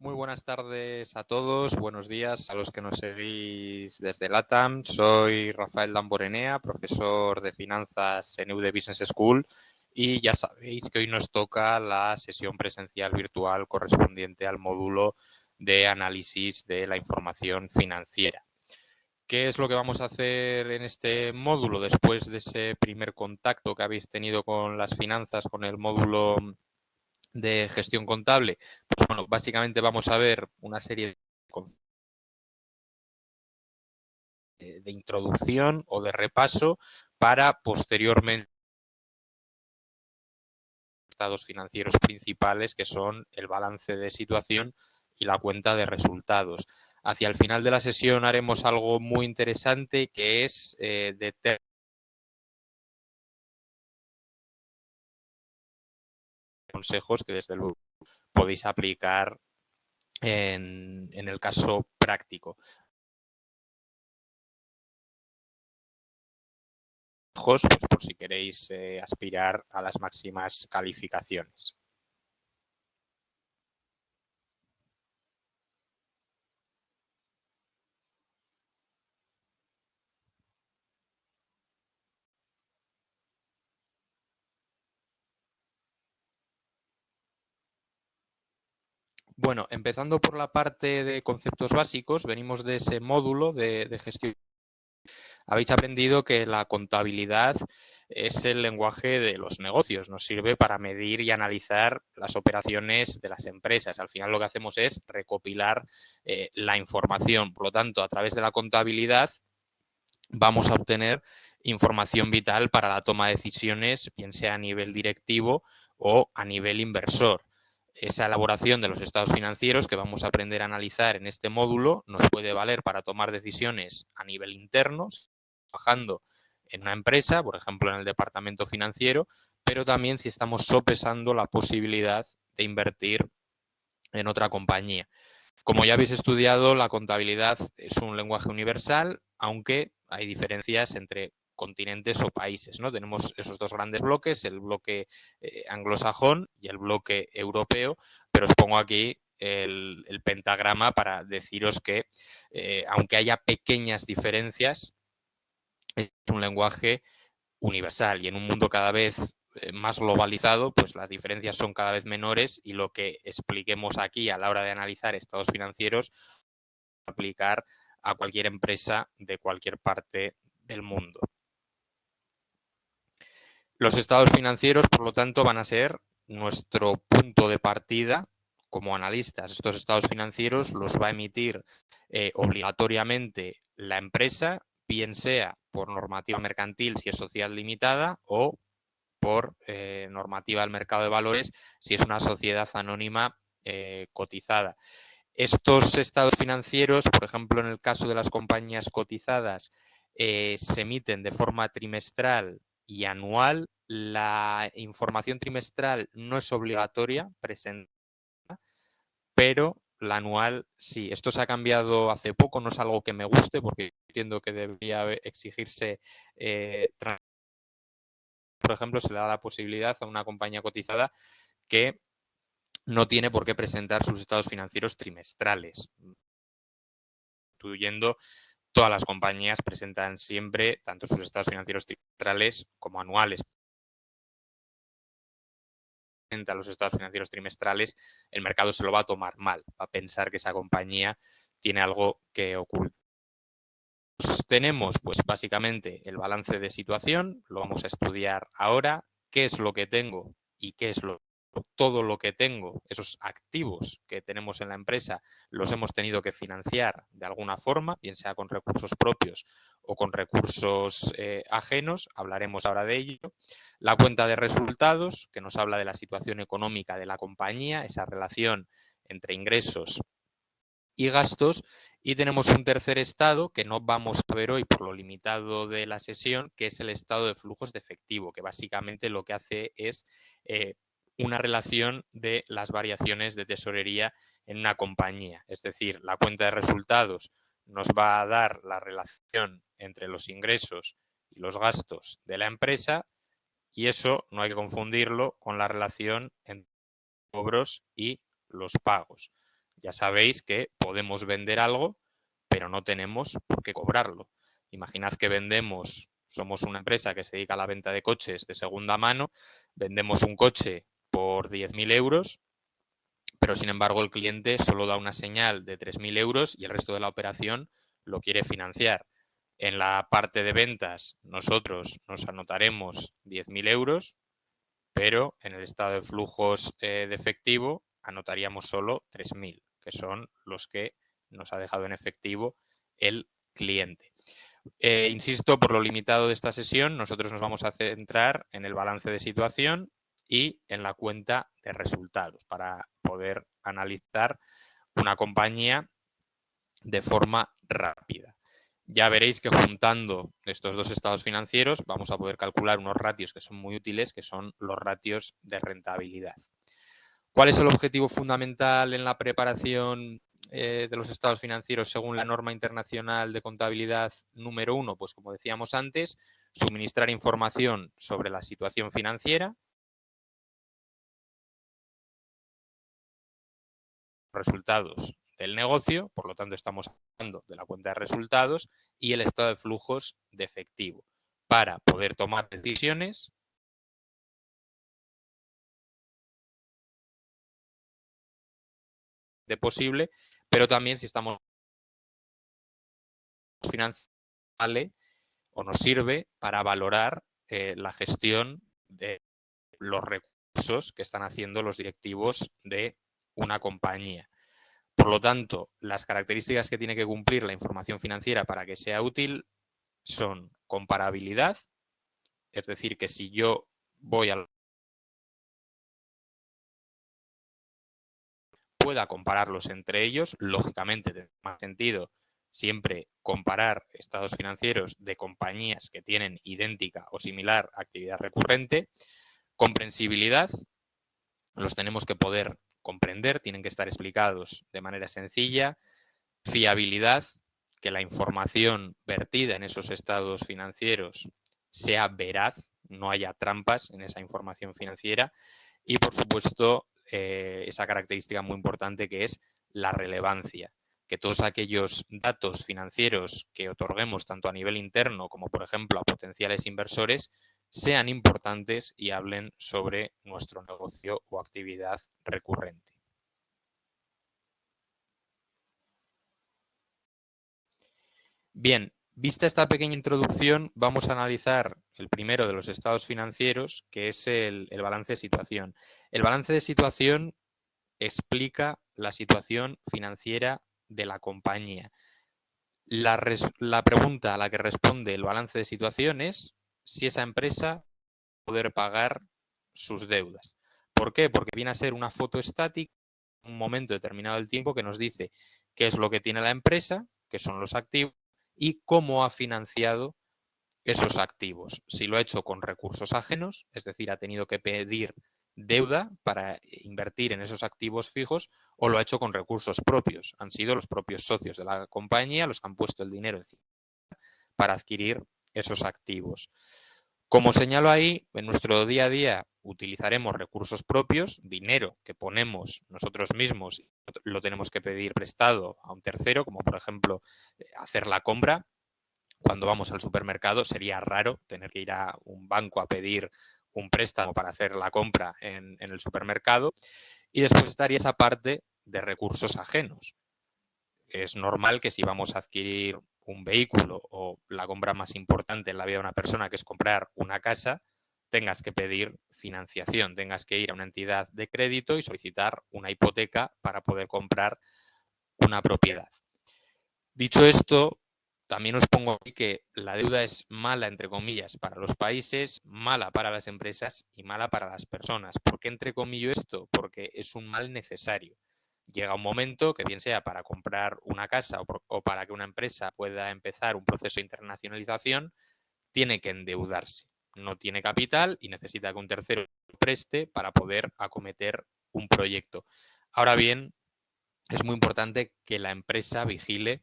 Muy buenas tardes a todos, buenos días a los que nos seguís desde LATAM. Soy Rafael Damborenea, profesor de finanzas en EUDE Business School y ya sabéis que hoy nos toca la sesión presencial virtual correspondiente al módulo de análisis de la información financiera. ¿Qué es lo que vamos a hacer en este módulo después de ese primer contacto que habéis tenido con las finanzas, con el módulo de gestión contable? Pues bueno, básicamente vamos a ver una serie de introducción o de repaso para posteriormente estados financieros principales, que son el balance de situación y la cuenta de resultados. Hacia el final de la sesión haremos algo muy interesante, que es consejos que desde luego podéis aplicar en el caso práctico. Pues por si queréis aspirar a las máximas calificaciones. Bueno, empezando por la parte de conceptos básicos, venimos de ese módulo de gestión. Habéis aprendido que la contabilidad es el lenguaje de los negocios, nos sirve para medir y analizar las operaciones de las empresas. Al final lo que hacemos es recopilar la información. Por lo tanto, a través de la contabilidad vamos a obtener información vital para la toma de decisiones, bien sea a nivel directivo o a nivel inversor. Esa elaboración de los estados financieros que vamos a aprender a analizar en este módulo nos puede valer para tomar decisiones a nivel interno, trabajando en una empresa, por ejemplo en el departamento financiero, pero también si estamos sopesando la posibilidad de invertir en otra compañía. Como ya habéis estudiado, la contabilidad es un lenguaje universal, aunque hay diferencias entre continentes o países, ¿no? Tenemos esos dos grandes bloques, el bloque anglosajón y el bloque europeo, pero os pongo aquí el pentagrama para deciros que, aunque haya pequeñas diferencias, es un lenguaje universal y en un mundo cada vez más globalizado, pues las diferencias son cada vez menores y lo que expliquemos aquí a la hora de analizar estados financieros aplicar a cualquier empresa de cualquier parte del mundo. Los estados financieros, por lo tanto, van a ser nuestro punto de partida como analistas. Estos estados financieros los va a emitir obligatoriamente la empresa, bien sea por normativa mercantil si es sociedad limitada o por normativa del mercado de valores si es una sociedad anónima cotizada. Estos estados financieros, por ejemplo, en el caso de las compañías cotizadas, se emiten de forma trimestral y anual. La información trimestral no es obligatoria presentar, pero la anual sí. Esto se ha cambiado hace poco, no es algo que me guste porque entiendo que debería exigirse. Por ejemplo, se le da la posibilidad a una compañía cotizada que no tiene por qué presentar sus estados financieros trimestrales, incluyendo todas las compañías presentan siempre tanto sus estados financieros trimestrales como anuales. Presenta los estados financieros trimestrales, el mercado se lo va a tomar mal, va a pensar que esa compañía tiene algo que ocultar. Tenemos, pues básicamente, el balance de situación, lo vamos a estudiar ahora, qué es lo que tengo y qué es todo lo que tengo, esos activos que tenemos en la empresa, los hemos tenido que financiar de alguna forma, bien sea con recursos propios o con recursos ajenos, hablaremos ahora de ello. La cuenta de resultados, que nos habla de la situación económica de la compañía, esa relación entre ingresos y gastos. Y tenemos un tercer estado que no vamos a ver hoy por lo limitado de la sesión, que es el estado de flujos de efectivo, que básicamente lo que hace es una relación de las variaciones de tesorería en una compañía. Es decir, la cuenta de resultados nos va a dar la relación entre los ingresos y los gastos de la empresa y eso no hay que confundirlo con la relación entre cobros y los pagos. Ya sabéis que podemos vender algo, pero no tenemos por qué cobrarlo. Imaginad que somos una empresa que se dedica a la venta de coches de segunda mano, vendemos un coche por 10.000 euros, pero sin embargo el cliente solo da una señal de 3.000 euros y el resto de la operación lo quiere financiar. En la parte de ventas nosotros nos anotaremos 10.000 euros, pero en el estado de flujos de efectivo anotaríamos solo 3.000, que son los que nos ha dejado en efectivo el cliente. Insisto, por lo limitado de esta sesión, nosotros nos vamos a centrar en el balance de situación y en la cuenta de resultados para poder analizar una compañía de forma rápida. Ya veréis que juntando estos dos estados financieros vamos a poder calcular unos ratios que son muy útiles, que son los ratios de rentabilidad. ¿Cuál es el objetivo fundamental en la preparación de los estados financieros según la norma internacional de contabilidad número 1? Pues como decíamos antes, suministrar información sobre la situación financiera, resultados del negocio, por lo tanto estamos hablando de la cuenta de resultados y el estado de flujos de efectivo para poder tomar decisiones de posible, pero también si estamos financiando o nos sirve para valorar la gestión de los recursos que están haciendo los directivos de una compañía. Por lo tanto, las características que tiene que cumplir la información financiera para que sea útil son comparabilidad, es decir, que si yo voy a pueda compararlos entre ellos, lógicamente tiene más sentido siempre comparar estados financieros de compañías que tienen idéntica o similar actividad recurrente. Comprensibilidad, los tenemos que poder comprender, tienen que estar explicados de manera sencilla. Fiabilidad, que la información vertida en esos estados financieros sea veraz, no haya trampas en esa información financiera. Y, por supuesto, esa característica muy importante que es la relevancia, que todos aquellos datos financieros que otorguemos tanto a nivel interno como, por ejemplo, a potenciales inversores, sean importantes y hablen sobre nuestro negocio o actividad recurrente. Bien, vista esta pequeña introducción, vamos a analizar el primero de los estados financieros, que es el balance de situación. El balance de situación explica la situación financiera de la compañía. La pregunta a la que responde el balance de situación es si esa empresa va a poder pagar sus deudas. ¿Por qué? Porque viene a ser una foto estática, un momento determinado del tiempo que nos dice qué es lo que tiene la empresa, qué son los activos y cómo ha financiado esos activos. Si lo ha hecho con recursos ajenos, es decir, ha tenido que pedir deuda para invertir en esos activos fijos, o lo ha hecho con recursos propios. Han sido los propios socios de la compañía los que han puesto el dinero para adquirir esos activos. Como señalo ahí, en nuestro día a día utilizaremos recursos propios, dinero que ponemos nosotros mismos, lo tenemos que pedir prestado a un tercero, como por ejemplo hacer la compra. Cuando vamos al supermercado sería raro tener que ir a un banco a pedir un préstamo para hacer la compra en el supermercado. Y después estaría esa parte de recursos ajenos. Es normal que si vamos a adquirir un vehículo o la compra más importante en la vida de una persona, que es comprar una casa, tengas que pedir financiación, tengas que ir a una entidad de crédito y solicitar una hipoteca para poder comprar una propiedad. Dicho esto, también os pongo aquí que la deuda es mala, entre comillas, para los países, mala para las empresas y mala para las personas. ¿Por qué entrecomillo esto? Porque es un mal necesario. Llega un momento que bien sea para comprar una casa o para que una empresa pueda empezar un proceso de internacionalización, tiene que endeudarse. No tiene capital y necesita que un tercero preste para poder acometer un proyecto. Ahora bien, es muy importante que la empresa vigile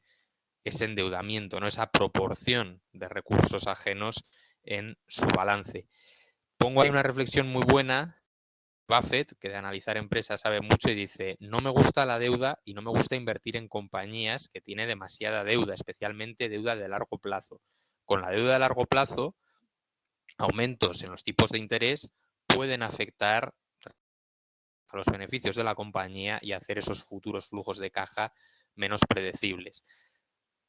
ese endeudamiento, ¿no? Esa proporción de recursos ajenos en su balance. Pongo ahí una reflexión muy buena Buffett, que de analizar empresas sabe mucho y dice, no me gusta la deuda y no me gusta invertir en compañías que tiene demasiada deuda, especialmente deuda de largo plazo. Con la deuda de largo plazo, aumentos en los tipos de interés pueden afectar a los beneficios de la compañía y hacer esos futuros flujos de caja menos predecibles.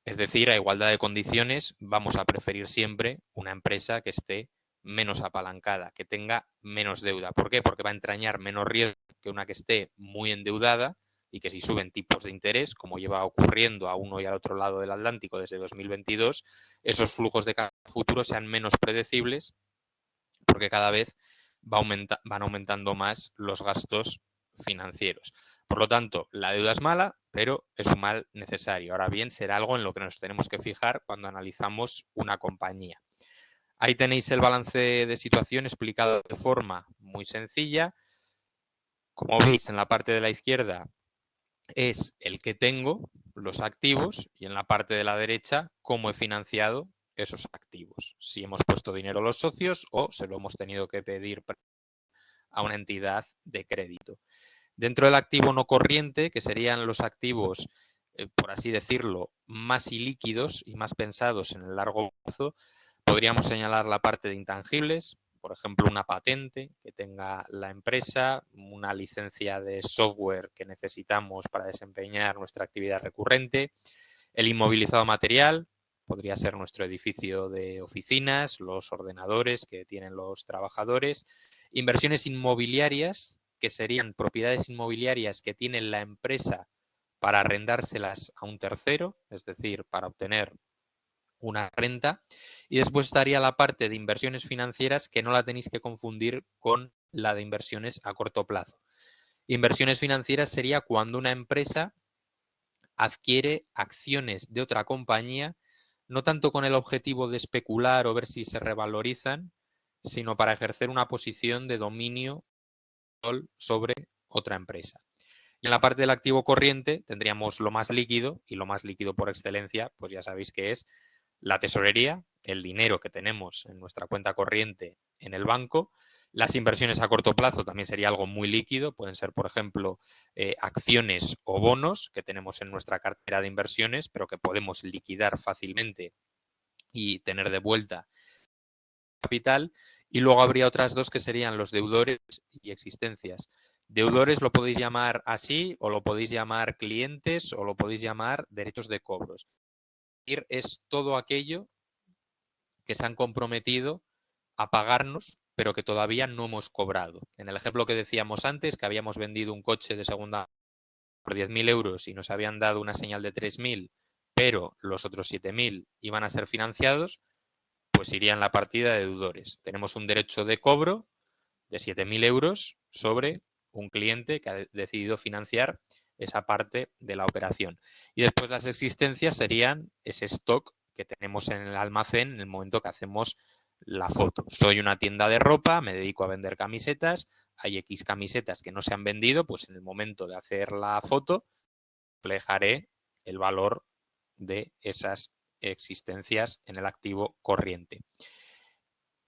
Es decir, a igualdad de condiciones, vamos a preferir siempre una empresa que esté menos apalancada, que tenga menos deuda. ¿Por qué? Porque va a entrañar menos riesgo que una que esté muy endeudada y que si suben tipos de interés, como lleva ocurriendo a uno y al otro lado del Atlántico desde 2022, esos flujos de caja futuros sean menos predecibles porque cada vez van aumentando más los gastos financieros. Por lo tanto, la deuda es mala, pero es un mal necesario. Ahora bien, será algo en lo que nos tenemos que fijar cuando analizamos una compañía. Ahí tenéis el balance de situación explicado de forma muy sencilla. Como veis, en la parte de la izquierda es el que tengo, los activos, y en la parte de la derecha, cómo he financiado esos activos. Si hemos puesto dinero a los socios o se lo hemos tenido que pedir a una entidad de crédito. Dentro del activo no corriente, que serían los activos, por así decirlo, más ilíquidos y más pensados en el largo plazo, podríamos señalar la parte de intangibles, por ejemplo, una patente que tenga la empresa, una licencia de software que necesitamos para desempeñar nuestra actividad recurrente, el inmovilizado material, podría ser nuestro edificio de oficinas, los ordenadores que tienen los trabajadores, inversiones inmobiliarias, que serían propiedades inmobiliarias que tiene la empresa para arrendárselas a un tercero, es decir, para obtener una renta. Y después estaría la parte de inversiones financieras, que no la tenéis que confundir con la de inversiones a corto plazo. Inversiones financieras sería cuando una empresa adquiere acciones de otra compañía, no tanto con el objetivo de especular o ver si se revalorizan, sino para ejercer una posición de dominio sobre otra empresa. Y en la parte del activo corriente tendríamos lo más líquido, y lo más líquido por excelencia, pues ya sabéis que es la tesorería, el dinero que tenemos en nuestra cuenta corriente en el banco. Las inversiones a corto plazo también sería algo muy líquido, pueden ser, por ejemplo, acciones o bonos que tenemos en nuestra cartera de inversiones, pero que podemos liquidar fácilmente y tener de vuelta capital. Y luego habría otras dos que serían los deudores y existencias. Deudores lo podéis llamar así, o lo podéis llamar clientes, o lo podéis llamar derechos de cobros. Es todo aquello que se han comprometido a pagarnos, pero que todavía no hemos cobrado. En el ejemplo que decíamos antes, que habíamos vendido un coche de segunda por 10.000 euros y nos habían dado una señal de 3.000, pero los otros 7.000 iban a ser financiados, pues iría en la partida de deudores. Tenemos un derecho de cobro de 7.000 euros sobre un cliente que ha decidido financiar esa parte de la operación. Y después las existencias serían ese stock que tenemos en el almacén en el momento que hacemos la foto. Soy una tienda de ropa, me dedico a vender camisetas, hay X camisetas que no se han vendido, pues en el momento de hacer la foto reflejaré el valor de esas existencias en el activo corriente.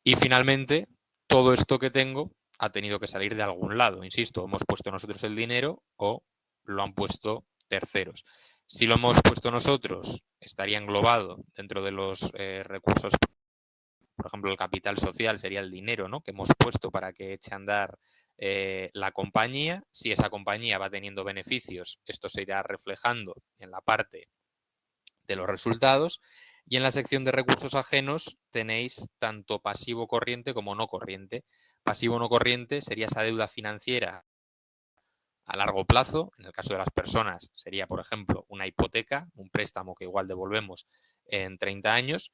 Y finalmente, todo esto que tengo ha tenido que salir de algún lado. Insisto, hemos puesto nosotros el dinero o lo han puesto terceros. Si lo hemos puesto nosotros, estaría englobado dentro de los recursos. Por ejemplo, el capital social sería el dinero, ¿no?, que hemos puesto para que eche a andar la compañía. Si esa compañía va teniendo beneficios, esto se irá reflejando en la parte de los resultados. Y en la sección de recursos ajenos tenéis tanto pasivo corriente como no corriente. Pasivo no corriente sería esa deuda financiera a largo plazo. En el caso de las personas sería, por ejemplo, una hipoteca, un préstamo que igual devolvemos en 30 años.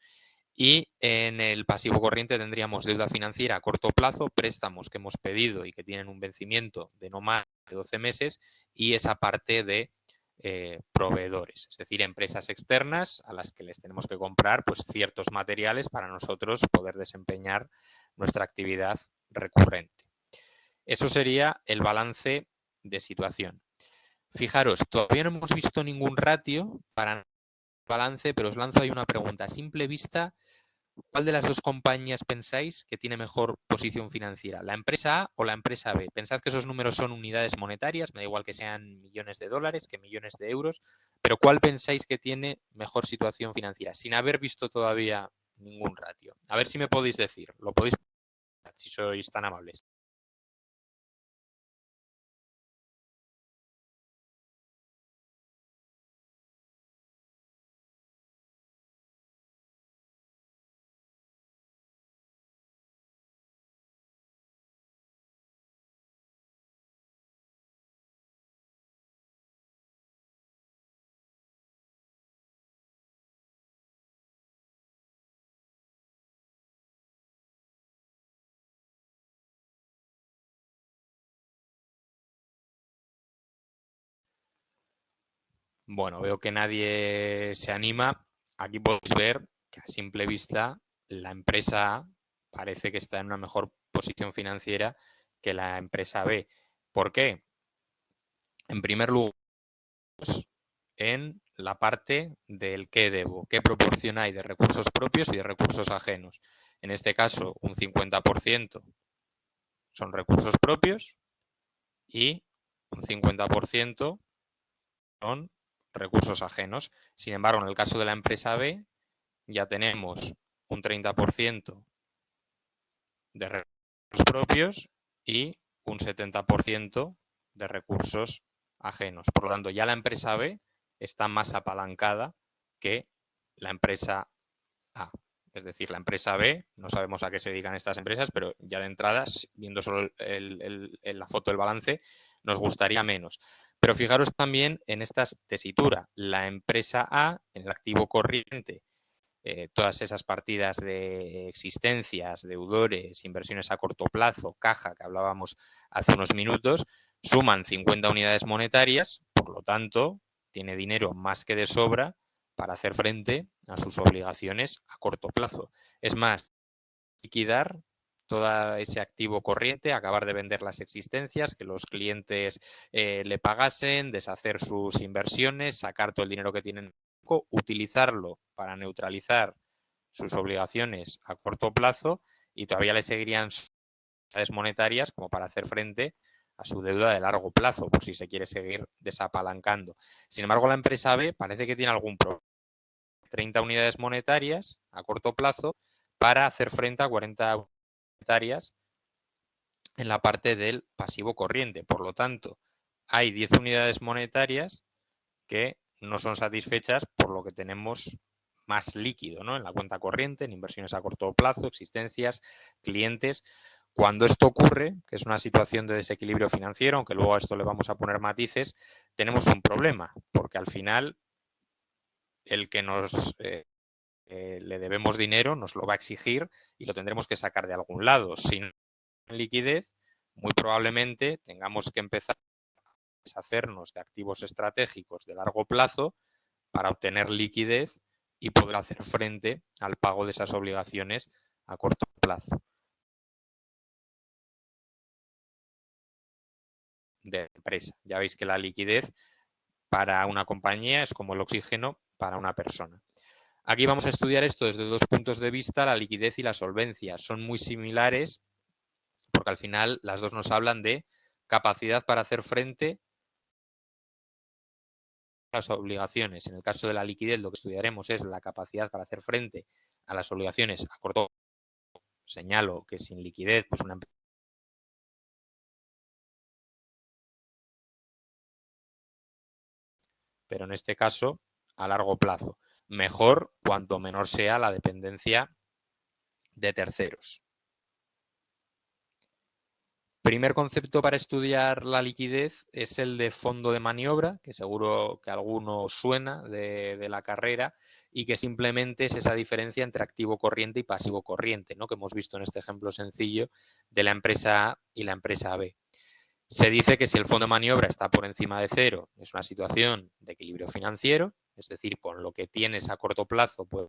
Y en el pasivo corriente tendríamos deuda financiera a corto plazo, préstamos que hemos pedido y que tienen un vencimiento de no más de 12 meses, y esa parte de proveedores, es decir, empresas externas a las que les tenemos que comprar pues ciertos materiales para nosotros poder desempeñar nuestra actividad recurrente. Eso sería el balance de situación. Fijaros, todavía no hemos visto ningún ratio para el balance, pero os lanzo ahí una pregunta. A simple vista, ¿Cuál de las dos compañías pensáis que tiene mejor posición financiera? ¿La empresa A o la empresa B? Pensad que esos números son unidades monetarias, me da igual que sean millones de dólares que millones de euros, pero ¿cuál pensáis que tiene mejor situación financiera? Sin haber visto todavía ningún ratio. A ver si me podéis decir, lo podéis, si sois tan amables. Bueno, veo que nadie se anima. Aquí podéis ver que a simple vista la empresa A parece que está en una mejor posición financiera que la empresa B. ¿Por qué? En primer lugar, en la parte del qué debo, qué proporción hay de recursos propios y de recursos ajenos. En este caso, un 50% son recursos propios y un 50% son recursos ajenos. Sin embargo, en el caso de la empresa B, ya tenemos un 30% de recursos propios y un 70% de recursos ajenos. Por lo tanto, ya la empresa B está más apalancada que la empresa A. Es decir, la empresa B, no sabemos a qué se dedican estas empresas, pero ya de entrada, viendo solo la foto del balance, nos gustaría menos. Pero fijaros también en esta tesitura. La empresa A, en el activo corriente, todas esas partidas de existencias, deudores, inversiones a corto plazo, caja, que hablábamos hace unos minutos, suman 50 unidades monetarias, por lo tanto, tiene dinero más que de sobra para hacer frente a sus obligaciones a corto plazo. Es más, liquidar todo ese activo corriente, acabar de vender las existencias, que los clientes le pagasen, deshacer sus inversiones, sacar todo el dinero que tienen, utilizarlo para neutralizar sus obligaciones a corto plazo y todavía le seguirían sus necesidades monetarias como para hacer frente a su deuda de largo plazo, por si se quiere seguir desapalancando. Sin embargo, la empresa B parece que tiene algún problema. 30 unidades monetarias a corto plazo para hacer frente a 40 monetarias en la parte del pasivo corriente. Por lo tanto, hay 10 unidades monetarias que no son satisfechas por lo que tenemos más líquido, ¿no? En la cuenta corriente, en inversiones a corto plazo, existencias, clientes. Cuando esto ocurre, que es una situación de desequilibrio financiero, aunque luego a esto le vamos a poner matices, tenemos un problema, porque al final el que nos le debemos dinero nos lo va a exigir y lo tendremos que sacar de algún lado. Si no hay liquidez, muy probablemente tengamos que empezar a deshacernos de activos estratégicos de largo plazo para obtener liquidez y poder hacer frente al pago de esas obligaciones a corto plazo de la empresa. Ya veis que la liquidez para una compañía es como el oxígeno para una persona. Aquí vamos a estudiar esto desde dos puntos de vista, la liquidez y la solvencia. Son muy similares porque al final las dos nos hablan de capacidad para hacer frente a las obligaciones. En el caso de la liquidez, lo que estudiaremos es la capacidad para hacer frente a las obligaciones a corto plazo. Señalo que sin liquidez, pues una empresa, pero en este caso a largo plazo. Mejor cuanto menor sea la dependencia de terceros. Primer concepto para estudiar la liquidez es el de fondo de maniobra, que seguro que a alguno suena de la carrera, y que simplemente es esa diferencia entre activo corriente y pasivo corriente, ¿no? Que hemos visto en este ejemplo sencillo de la empresa A y la empresa B. Se dice que si el fondo de maniobra está por encima de cero, es una situación de equilibrio financiero, es decir, con lo que tienes a corto plazo, pues,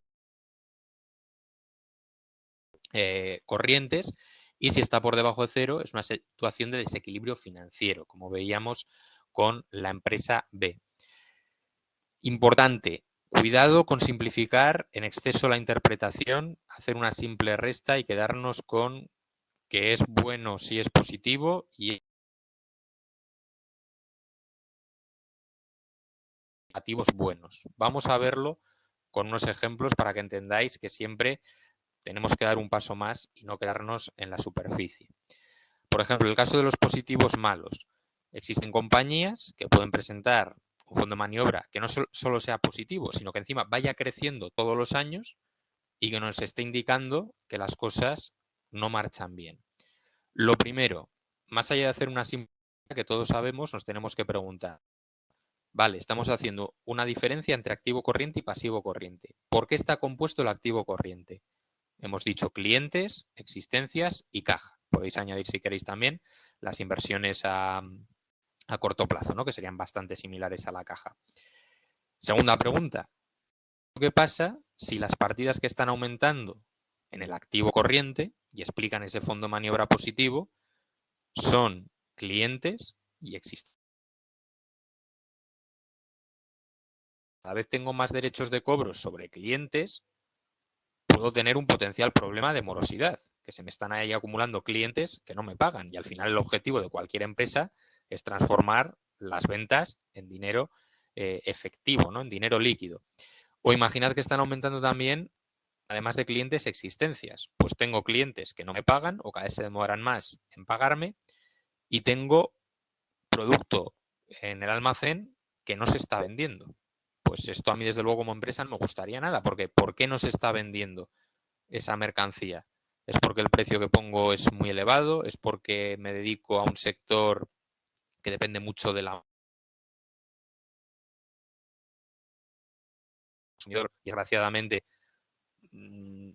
corrientes, y si está por debajo de cero es una situación de desequilibrio financiero, como veíamos con la empresa B. Importante, Cuidado con simplificar en exceso la interpretación, hacer una simple resta y quedarnos con que es bueno si es positivo y negativos buenos. Vamos a verlo con unos ejemplos para que entendáis que siempre tenemos que dar un paso más y no quedarnos en la superficie. Por ejemplo, en el caso de los positivos malos, existen compañías que pueden presentar un fondo de maniobra que no solo sea positivo, sino que encima vaya creciendo todos los años y que nos esté indicando que las cosas no marchan bien. Lo primero, más allá de hacer una simple que todos sabemos, nos tenemos que preguntar, vale, estamos haciendo una diferencia entre activo corriente y pasivo corriente. ¿Por qué está compuesto el activo corriente? Hemos dicho clientes, existencias y caja. Podéis añadir, si queréis, también las inversiones a corto plazo, ¿no? Que serían bastante similares a la caja. Segunda pregunta, ¿qué pasa si las partidas que están aumentando en el activo corriente y explican ese fondo de maniobra positivo son clientes y existencias? Cada vez tengo más derechos de cobro sobre clientes, puedo tener un potencial problema de morosidad, que se me están ahí acumulando clientes que no me pagan. Y al final el objetivo de cualquier empresa es transformar las ventas en dinero efectivo, ¿no? En dinero líquido. O imaginad que están aumentando también, además de clientes, existencias. Pues tengo clientes que no me pagan o cada vez se demoran más en pagarme y tengo producto en el almacén que no se está vendiendo. Pues esto a mí, desde luego, como empresa no me gustaría nada, porque ¿por qué no se está vendiendo esa mercancía? ¿Es porque el precio que pongo es muy elevado? ¿Es porque me dedico a un sector que depende mucho de la consumidor y desgraciadamente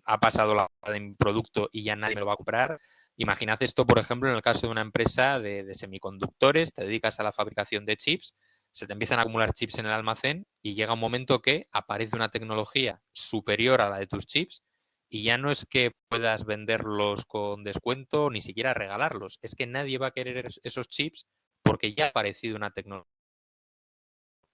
ha pasado la hora de mi producto y ya nadie me lo va a comprar? Imaginad esto, por ejemplo, en el caso de una empresa de semiconductores, te dedicas a la fabricación de chips, se te empiezan a acumular chips en el almacén y llega un momento que aparece una tecnología superior a la de tus chips y ya no es que puedas venderlos con descuento ni siquiera regalarlos, es que nadie va a querer esos chips porque ya ha aparecido una tecnología.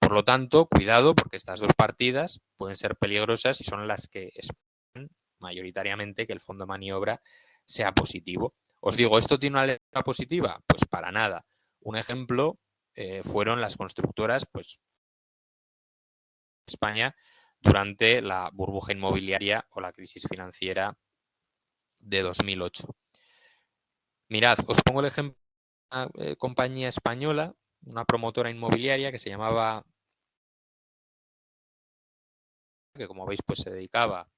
Por lo tanto, cuidado, porque estas dos partidas pueden ser peligrosas y son las que esperan mayoritariamente que el fondo de maniobra sea positivo. Os digo, ¿esto tiene una letra positiva? Pues para nada. Un ejemplo fueron las constructoras, pues España, durante la burbuja inmobiliaria o la crisis financiera de 2008. Mirad, os pongo el ejemplo de una compañía española, una promotora inmobiliaria que se llamaba, que como veis pues se dedicaba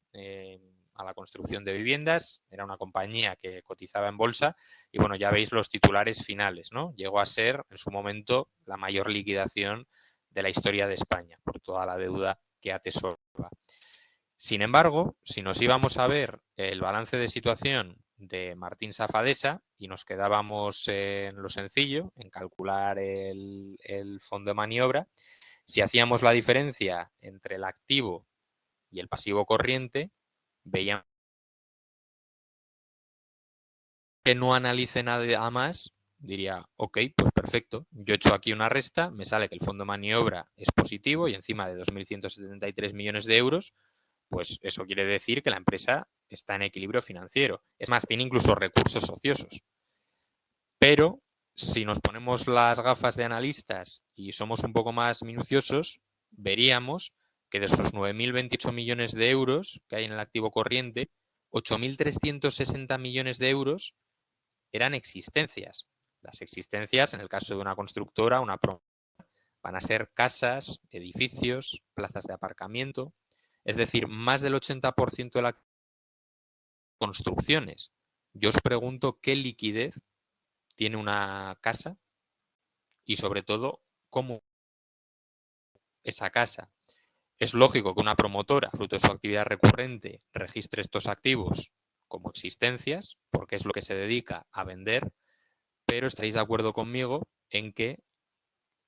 a la construcción de viviendas, era una compañía que cotizaba en bolsa y bueno, ya veis los titulares finales, ¿no? Llegó a ser en su momento la mayor liquidación de la historia de España por toda la deuda que atesoraba. Sin embargo, si nos íbamos a ver el balance de situación de Martín Safadesa y nos quedábamos en lo sencillo, en calcular el fondo de maniobra, si hacíamos la diferencia entre el activo y el pasivo corriente, veíamos que no analice nada más, diría, ok, pues perfecto, yo he hecho aquí una resta, me sale que el fondo de maniobra es positivo y encima de 2.173 millones de euros, pues eso quiere decir que la empresa está en equilibrio financiero. Es más, tiene incluso recursos ociosos. Pero si nos ponemos las gafas de analistas y somos un poco más minuciosos, veríamos que de esos 9.028 millones de euros que hay en el activo corriente, 8.360 millones de euros eran existencias. Las existencias, en el caso de una constructora, van a ser casas, edificios, plazas de aparcamiento, es decir, más del 80% de las construcciones. Yo os pregunto qué liquidez tiene una casa y sobre todo cómo esa casa. Es lógico que una promotora, fruto de su actividad recurrente, registre estos activos como existencias, porque es lo que se dedica a vender, pero estaréis de acuerdo conmigo en que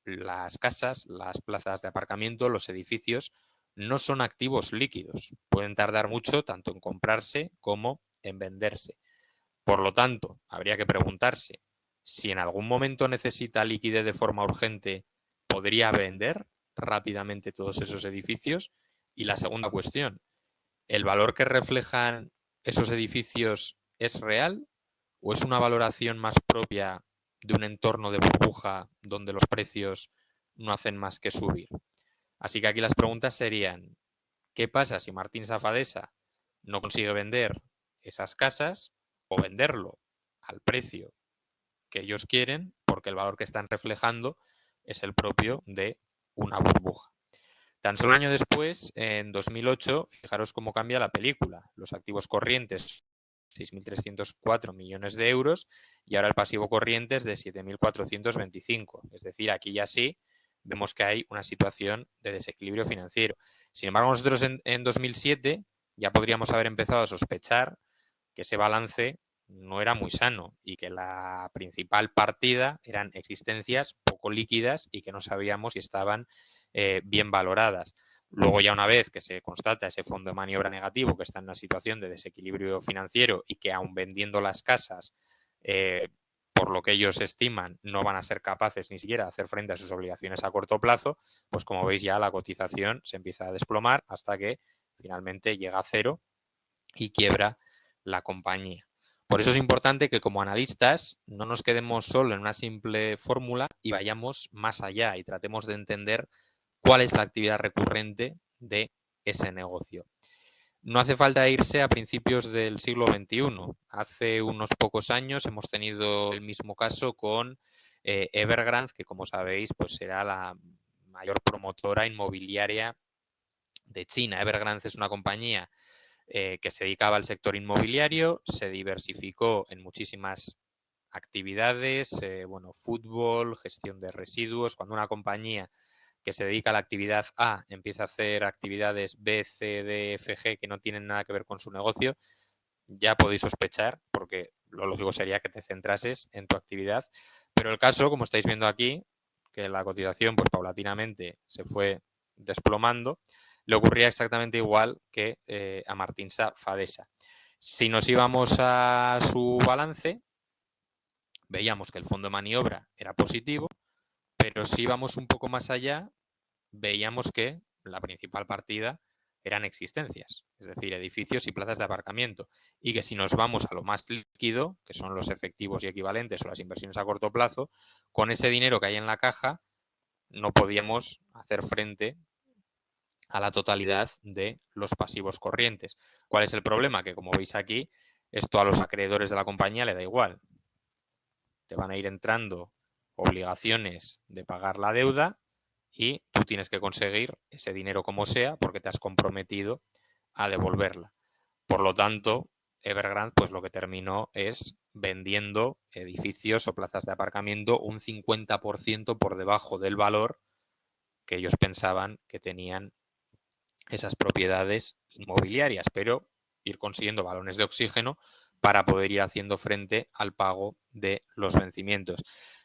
las casas, las plazas de aparcamiento, los edificios, no son activos líquidos. Pueden tardar mucho tanto en comprarse como en venderse. Por lo tanto, habría que preguntarse si en algún momento necesita liquidez de forma urgente, ¿podría vender rápidamente todos esos edificios? Y la segunda cuestión, ¿el valor que reflejan esos edificios es real o es una valoración más propia de un entorno de burbuja donde los precios no hacen más que subir? Así que aquí las preguntas serían, ¿qué pasa si Martín Safadesa no consigue vender esas casas o venderlo al precio que ellos quieren porque el valor que están reflejando es el propio de una burbuja? Tan solo un año después, en 2008, fijaros cómo cambia la película. Los activos corrientes, 6.304 millones de euros, y ahora el pasivo corriente es de 7.425. Es decir, aquí ya sí vemos que hay una situación de desequilibrio financiero. Sin embargo, nosotros en 2007 ya podríamos haber empezado a sospechar que ese balance no era muy sano y que la principal partida eran existencias poco líquidas y que no sabíamos si estaban bien valoradas. Luego, ya una vez que se constata ese fondo de maniobra negativo que está en una situación de desequilibrio financiero y que aun vendiendo las casas, por lo que ellos estiman, no van a ser capaces ni siquiera de hacer frente a sus obligaciones a corto plazo, pues como veis ya la cotización se empieza a desplomar hasta que finalmente llega a cero y quiebra la compañía. Por eso es importante que como analistas no nos quedemos solo en una simple fórmula y vayamos más allá y tratemos de entender cuál es la actividad recurrente de ese negocio. No hace falta irse a principios del siglo XXI. Hace unos pocos años hemos tenido el mismo caso con Evergrande, que como sabéis, pues será la mayor promotora inmobiliaria de China. Evergrande es una compañía que se dedicaba al sector inmobiliario, se diversificó en muchísimas actividades, bueno, fútbol, gestión de residuos. Cuando una compañía que se dedica a la actividad A empieza a hacer actividades B, C, D, F, G que no tienen nada que ver con su negocio, ya podéis sospechar, porque lo lógico sería que te centrases en tu actividad. Pero el caso, como estáis viendo aquí, que la cotización pues paulatinamente se fue desplomando, le ocurría exactamente igual que a Martín Fadesa. Si nos íbamos a su balance, veíamos que el fondo de maniobra era positivo, pero si íbamos un poco más allá, veíamos que la principal partida eran existencias, es decir, edificios y plazas de aparcamiento, y que si nos vamos a lo más líquido, que son los efectivos y equivalentes o las inversiones a corto plazo, con ese dinero que hay en la caja no podíamos hacer frente a la totalidad de los pasivos corrientes. ¿Cuál es el problema? Que como veis aquí, esto a los acreedores de la compañía le da igual. Te van a ir entrando obligaciones de pagar la deuda y tú tienes que conseguir ese dinero como sea porque te has comprometido a devolverla. Por lo tanto, Evergrande pues lo que terminó es vendiendo edificios o plazas de aparcamiento un 50% por debajo del valor que ellos pensaban que tenían esas propiedades inmobiliarias, pero ir consiguiendo balones de oxígeno para poder ir haciendo frente al pago de los vencimientos.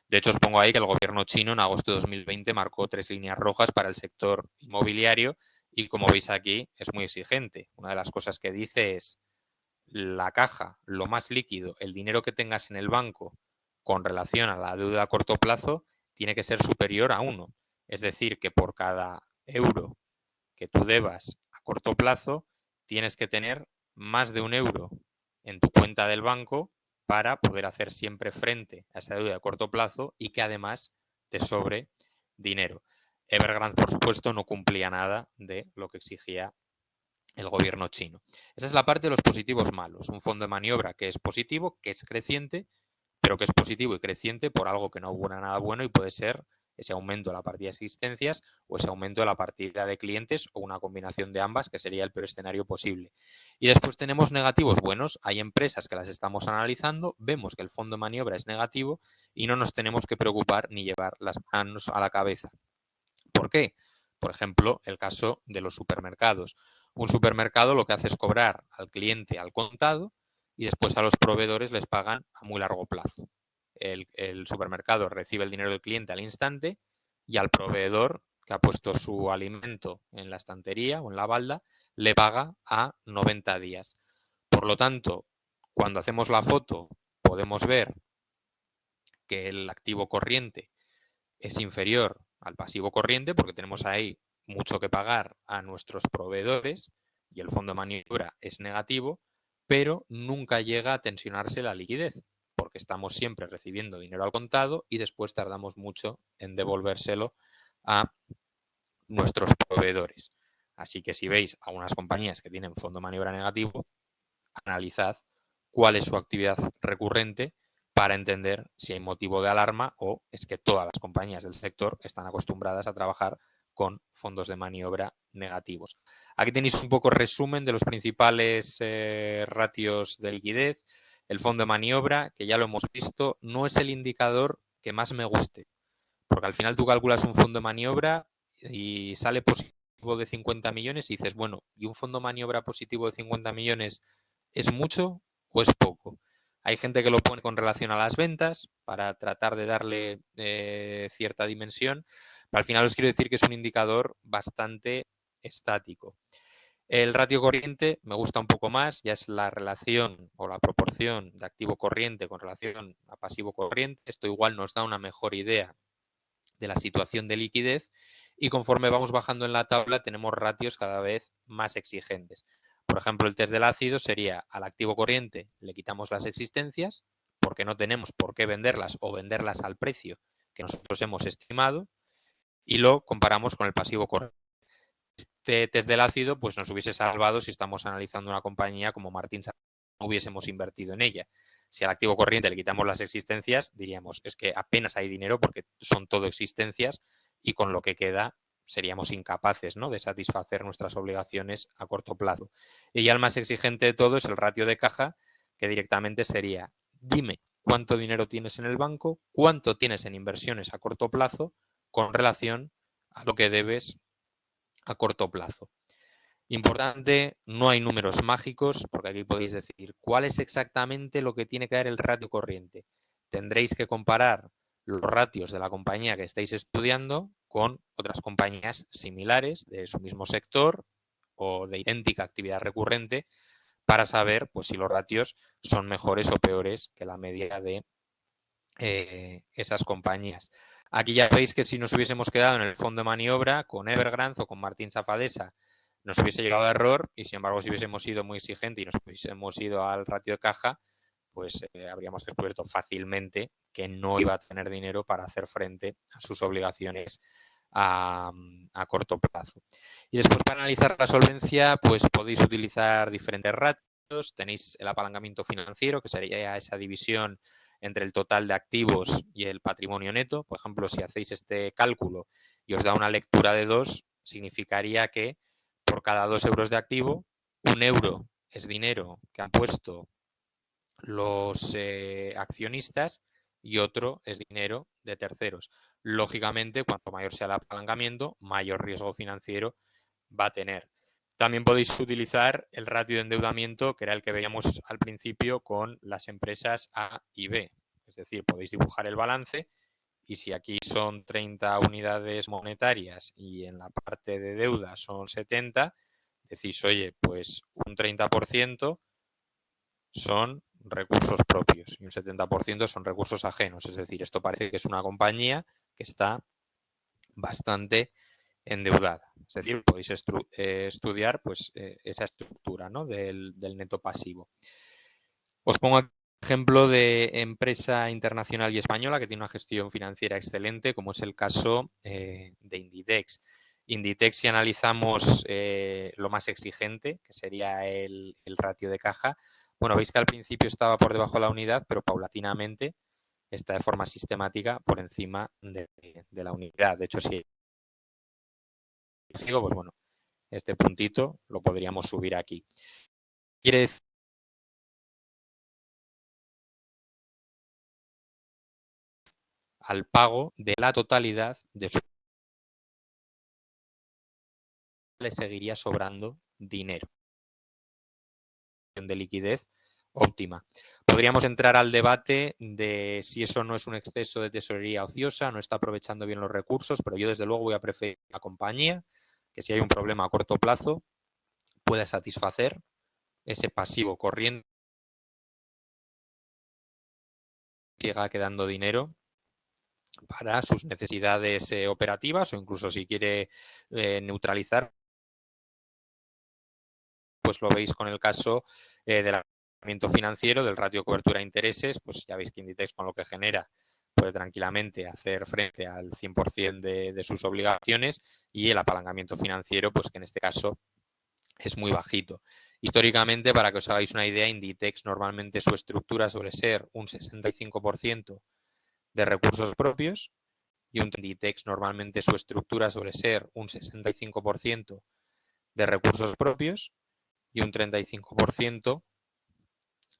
De hecho, os pongo ahí que el gobierno chino en agosto de 2020 marcó 3 líneas rojas para el sector inmobiliario y como veis aquí es muy exigente. Una de las cosas que dice es la caja, lo más líquido, el dinero que tengas en el banco con relación a la deuda a corto plazo tiene que ser superior a 1. Es decir, que por cada euro que tú debas a corto plazo, tienes que tener más de 1 euro en tu cuenta del banco para poder hacer siempre frente a esa deuda a corto plazo y que además te sobre dinero. Evergrande, por supuesto, no cumplía nada de lo que exigía el gobierno chino. Esa es la parte de los positivos malos. Un fondo de maniobra que es positivo, que es creciente, pero que es positivo y creciente por algo que no hubo nada bueno y puede ser ese aumento de la partida de existencias o ese aumento de la partida de clientes o una combinación de ambas, que sería el peor escenario posible. Y después tenemos negativos buenos. Hay empresas que las estamos analizando, vemos que el fondo de maniobra es negativo y no nos tenemos que preocupar ni llevar las manos a la cabeza. ¿Por qué? Por ejemplo, el caso de los supermercados. Un supermercado lo que hace es cobrar al cliente al contado y después a los proveedores les pagan a muy largo plazo. El supermercado recibe el dinero del cliente al instante y al proveedor que ha puesto su alimento en la estantería o en la balda le paga a 90 días. Por lo tanto, cuando hacemos la foto podemos ver que el activo corriente es inferior al pasivo corriente porque tenemos ahí mucho que pagar a nuestros proveedores y el fondo de maniobra es negativo, pero nunca llega a tensionarse la liquidez, porque estamos siempre recibiendo dinero al contado y después tardamos mucho en devolvérselo a nuestros proveedores. Así que si veis algunas compañías que tienen fondo de maniobra negativo, analizad cuál es su actividad recurrente para entender si hay motivo de alarma o es que todas las compañías del sector están acostumbradas a trabajar con fondos de maniobra negativos. Aquí tenéis un poco resumen de los principales ratios de liquidez. El fondo de maniobra, que ya lo hemos visto, no es el indicador que más me guste, porque al final tú calculas un fondo de maniobra y sale positivo de 50 millones y dices, bueno, ¿y un fondo de maniobra positivo de 50 millones es mucho o es poco? Hay gente que lo pone con relación a las ventas para tratar de darle cierta dimensión, pero al final os quiero decir que es un indicador bastante estático. El ratio corriente me gusta un poco más, ya es la relación o la proporción de activo corriente con relación a pasivo corriente. Esto igual nos da una mejor idea de la situación de liquidez y conforme vamos bajando en la tabla tenemos ratios cada vez más exigentes. Por ejemplo, el test del ácido sería al activo corriente le quitamos las existencias porque no tenemos por qué venderlas o venderlas al precio que nosotros hemos estimado y lo comparamos con el pasivo corriente. Este test del ácido pues nos hubiese salvado si estamos analizando una compañía como Martín Sanz, no hubiésemos invertido en ella. Si al activo corriente le quitamos las existencias, diríamos, es que apenas hay dinero porque son todo existencias y con lo que queda seríamos incapaces, ¿no?, de satisfacer nuestras obligaciones a corto plazo. Y ya el más exigente de todo es el ratio de caja, que directamente sería, dime cuánto dinero tienes en el banco, cuánto tienes en inversiones a corto plazo con relación a lo que debes a corto plazo. Importante, no hay números mágicos, porque aquí podéis decir cuál es exactamente lo que tiene que dar el ratio corriente. Tendréis que comparar los ratios de la compañía que estáis estudiando con otras compañías similares de su mismo sector o de idéntica actividad recurrente para saber pues, si los ratios son mejores o peores que la media de esas compañías. Aquí ya veis que si nos hubiésemos quedado en el fondo de maniobra con Evergrande o con Martín Safadesa, nos hubiese llegado a error y sin embargo si hubiésemos sido muy exigentes y nos hubiésemos ido al ratio de caja, pues habríamos descubierto fácilmente que no iba a tener dinero para hacer frente a sus obligaciones a corto plazo. Y después para analizar la solvencia, pues podéis utilizar diferentes ratios. Tenéis el apalancamiento financiero, que sería esa división entre el total de activos y el patrimonio neto. Por ejemplo, si hacéis este cálculo y os da una lectura de 2, significaría que por cada 2 euros de activo, 1 euro es dinero que han puesto los accionistas y otro es dinero de terceros. Lógicamente, cuanto mayor sea el apalancamiento, mayor riesgo financiero va a tener. También podéis utilizar el ratio de endeudamiento, que era el que veíamos al principio con las empresas A y B. Es decir, podéis dibujar el balance y si aquí son 30 unidades monetarias y en la parte de deuda son 70, decís, oye, pues un 30% son recursos propios y un 70% son recursos ajenos. Es decir, esto parece que es una compañía que está bastante endeudada. Es decir, podéis estudiar pues, esa estructura, ¿no?, del neto pasivo. Os pongo aquí un ejemplo de empresa internacional y española que tiene una gestión financiera excelente, como es el caso de Inditex. Inditex, si analizamos lo más exigente, que sería el ratio de caja, bueno, veis que al principio estaba por debajo de la unidad, pero paulatinamente está de forma sistemática por encima de la unidad. De hecho, si sigo, pues bueno, este puntito lo podríamos subir aquí. Quiere decir al pago de la totalidad de su le seguiría sobrando dinero de liquidez óptima. Podríamos entrar al debate de si eso no es un exceso de tesorería ociosa, no está aprovechando bien los recursos, pero yo desde luego voy a preferir la compañía que si hay un problema a corto plazo pueda satisfacer ese pasivo corriente, siga quedando dinero para sus necesidades operativas o incluso si quiere neutralizar, pues lo veis con el caso del apalancamiento financiero, del ratio cobertura de intereses, pues ya veis que Inditex con lo que genera puede tranquilamente hacer frente al 100% de sus obligaciones, y el apalancamiento financiero, pues que en este caso es muy bajito. Históricamente, para que os hagáis una idea, Inditex normalmente su estructura suele ser un 65% de recursos propios, y un Inditex normalmente su estructura suele ser un 65% de recursos propios y un 35%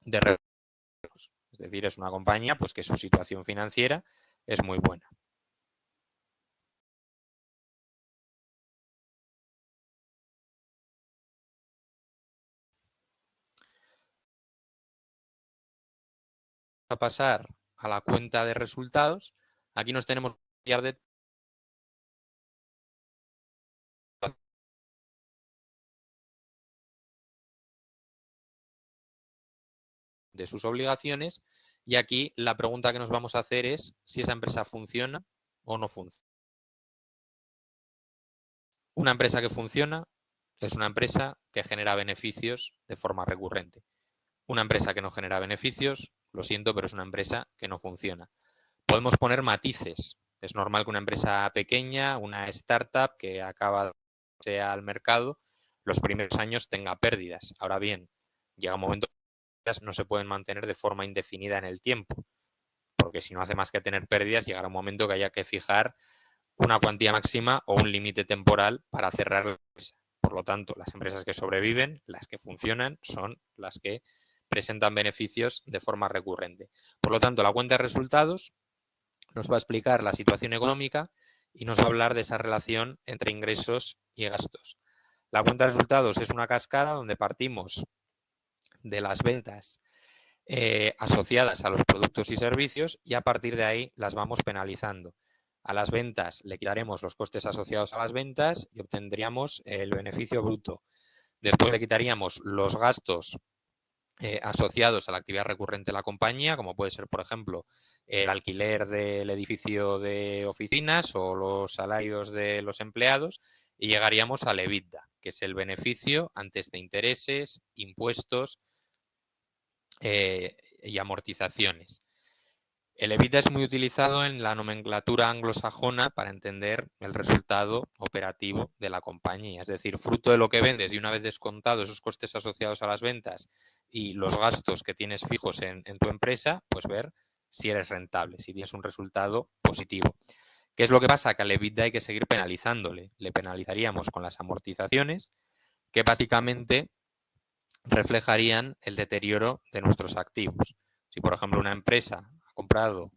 de recursos. Es decir, es una compañía pues que su situación financiera es muy buena. A pasar a la cuenta de resultados, aquí nos tenemos que fiar de sus obligaciones, y aquí la pregunta que nos vamos a hacer es si esa empresa funciona o no funciona. Una empresa que funciona es una empresa que genera beneficios de forma recurrente. Una empresa que no genera beneficios, lo siento, pero es una empresa que no funciona. Podemos poner matices. Es normal que una empresa pequeña, una startup que acaba de al mercado, los primeros años tenga pérdidas. Ahora bien, llega un momento que no se pueden mantener de forma indefinida en el tiempo, porque si no hace más que tener pérdidas, llegará un momento que haya que fijar una cuantía máxima o un límite temporal para cerrar la empresa. Por lo tanto, las empresas que sobreviven, las que funcionan, son las que presentan beneficios de forma recurrente. Por lo tanto, la cuenta de resultados nos va a explicar la situación económica y nos va a hablar de esa relación entre ingresos y gastos. La cuenta de resultados es una cascada donde partimos de las ventas asociadas a los productos y servicios, y a partir de ahí las vamos penalizando. A las ventas le quitaremos los costes asociados a las ventas y obtendríamos el beneficio bruto. Después le quitaríamos los gastos asociados a la actividad recurrente de la compañía, como puede ser, por ejemplo, el alquiler del edificio de oficinas o los salarios de los empleados, y llegaríamos al EBITDA, que es el beneficio antes de intereses, impuestos y amortizaciones. El EBITDA es muy utilizado en la nomenclatura anglosajona para entender el resultado operativo de la compañía, es decir, fruto de lo que vendes, y una vez descontados esos costes asociados a las ventas y los gastos que tienes fijos en tu empresa, pues ver si eres rentable, si tienes un resultado positivo. ¿Qué es lo que pasa? Que al EBITDA hay que seguir penalizándole. Le penalizaríamos con las amortizaciones, que básicamente reflejarían el deterioro de nuestros activos. Si, por ejemplo, una empresa ha comprado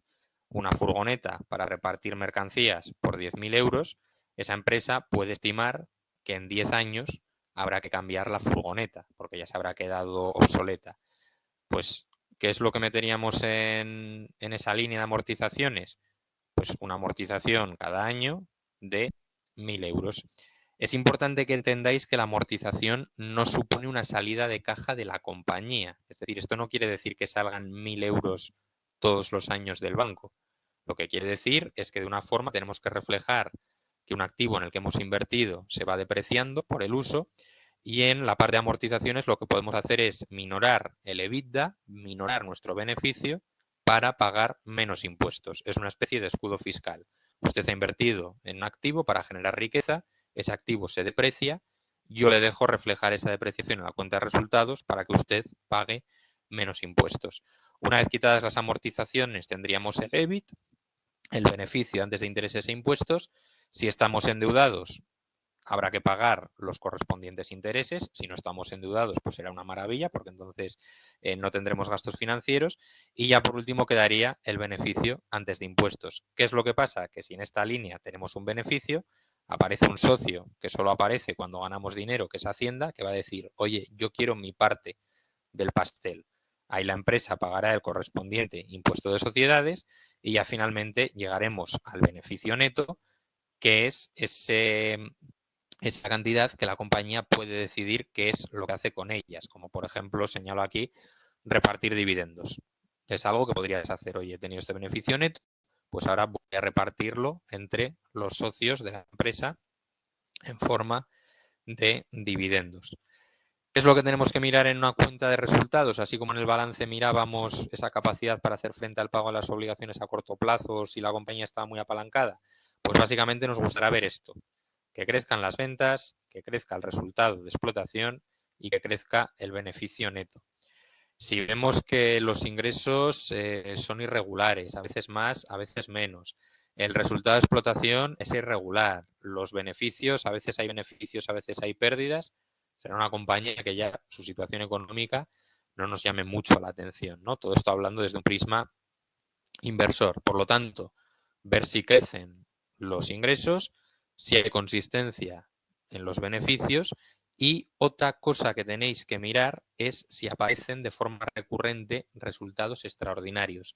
una furgoneta para repartir mercancías por 10.000 euros, esa empresa puede estimar que en 10 años habrá que cambiar la furgoneta porque ya se habrá quedado obsoleta. Pues, ¿qué es lo que meteríamos en esa línea de amortizaciones? Pues una amortización cada año de 1.000 euros. Es importante que entendáis que la amortización no supone una salida de caja de la compañía. Es decir, esto no quiere decir que salgan 1.000 euros todos los años del banco. Lo que quiere decir es que de una forma tenemos que reflejar que un activo en el que hemos invertido se va depreciando por el uso, y en la parte de amortizaciones lo que podemos hacer es minorar el EBITDA, minorar nuestro beneficio para pagar menos impuestos. Es una especie de escudo fiscal. Usted ha invertido en un activo para generar riqueza, ese activo se deprecia, yo le dejo reflejar esa depreciación en la cuenta de resultados para que usted pague menos impuestos. Una vez quitadas las amortizaciones, tendríamos el EBIT, el beneficio antes de intereses e impuestos. Si estamos endeudados, habrá que pagar los correspondientes intereses. Si no estamos endeudados, pues será una maravilla, porque entonces no tendremos gastos financieros. Y ya por último quedaría el beneficio antes de impuestos. ¿Qué es lo que pasa? Que si en esta línea tenemos un beneficio, aparece un socio que solo aparece cuando ganamos dinero, que es Hacienda, que va a decir, oye, yo quiero mi parte del pastel. Ahí la empresa pagará el correspondiente impuesto de sociedades, y ya finalmente llegaremos al beneficio neto, que es esa cantidad que la compañía puede decidir qué es lo que hace con ellas, como por ejemplo, señalo aquí, repartir dividendos. Es algo que podrías hacer, oye, he tenido este beneficio neto, pues ahora voy a repartirlo entre los socios de la empresa en forma de dividendos. ¿Qué es lo que tenemos que mirar en una cuenta de resultados? Así como en el balance mirábamos esa capacidad para hacer frente al pago de las obligaciones a corto plazo si la compañía está muy apalancada. Pues básicamente nos gustará ver esto, que crezcan las ventas, que crezca el resultado de explotación y que crezca el beneficio neto. Si vemos que los ingresos son irregulares, a veces más, a veces menos, el resultado de explotación es irregular, los beneficios, a veces hay beneficios, a veces hay pérdidas, será una compañía que ya su situación económica no nos llame mucho la atención, ¿no? Todo esto hablando desde un prisma inversor. Por lo tanto, ver si crecen los ingresos, si hay consistencia en los beneficios y otra cosa que tenéis que mirar es si aparecen de forma recurrente resultados extraordinarios.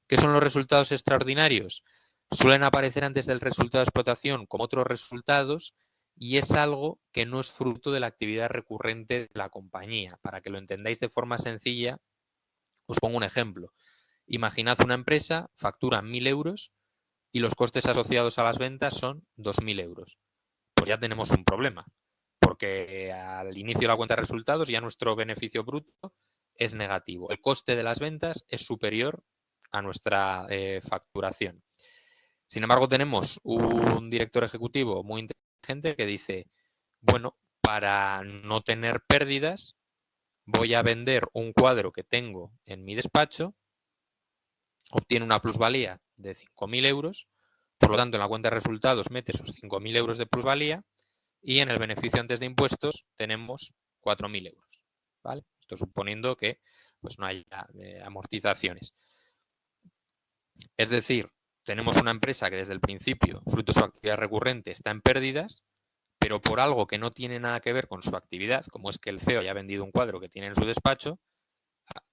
¿Qué son los resultados extraordinarios? Suelen aparecer antes del resultado de explotación como otros resultados y es algo que no es fruto de la actividad recurrente de la compañía. Para que lo entendáis de forma sencilla, os pongo un ejemplo. Imaginad una empresa, factura 1.000 euros y los costes asociados a las ventas son 2.000 euros. Pues ya tenemos un problema, porque al inicio de la cuenta de resultados ya nuestro beneficio bruto es negativo. El coste de las ventas es superior a nuestra facturación. Sin embargo, tenemos un director ejecutivo muy inteligente que dice, bueno, para no tener pérdidas, voy a vender un cuadro que tengo en mi despacho, obtiene una plusvalía de 5.000 euros, por lo tanto, en la cuenta de resultados mete esos 5.000 euros de plusvalía y en el beneficio antes de impuestos tenemos 4.000 euros. ¿Vale? Esto suponiendo que pues, no haya amortizaciones. Es decir, tenemos una empresa que desde el principio, fruto de su actividad recurrente, está en pérdidas, pero por algo que no tiene nada que ver con su actividad, como es que el CEO haya vendido un cuadro que tiene en su despacho,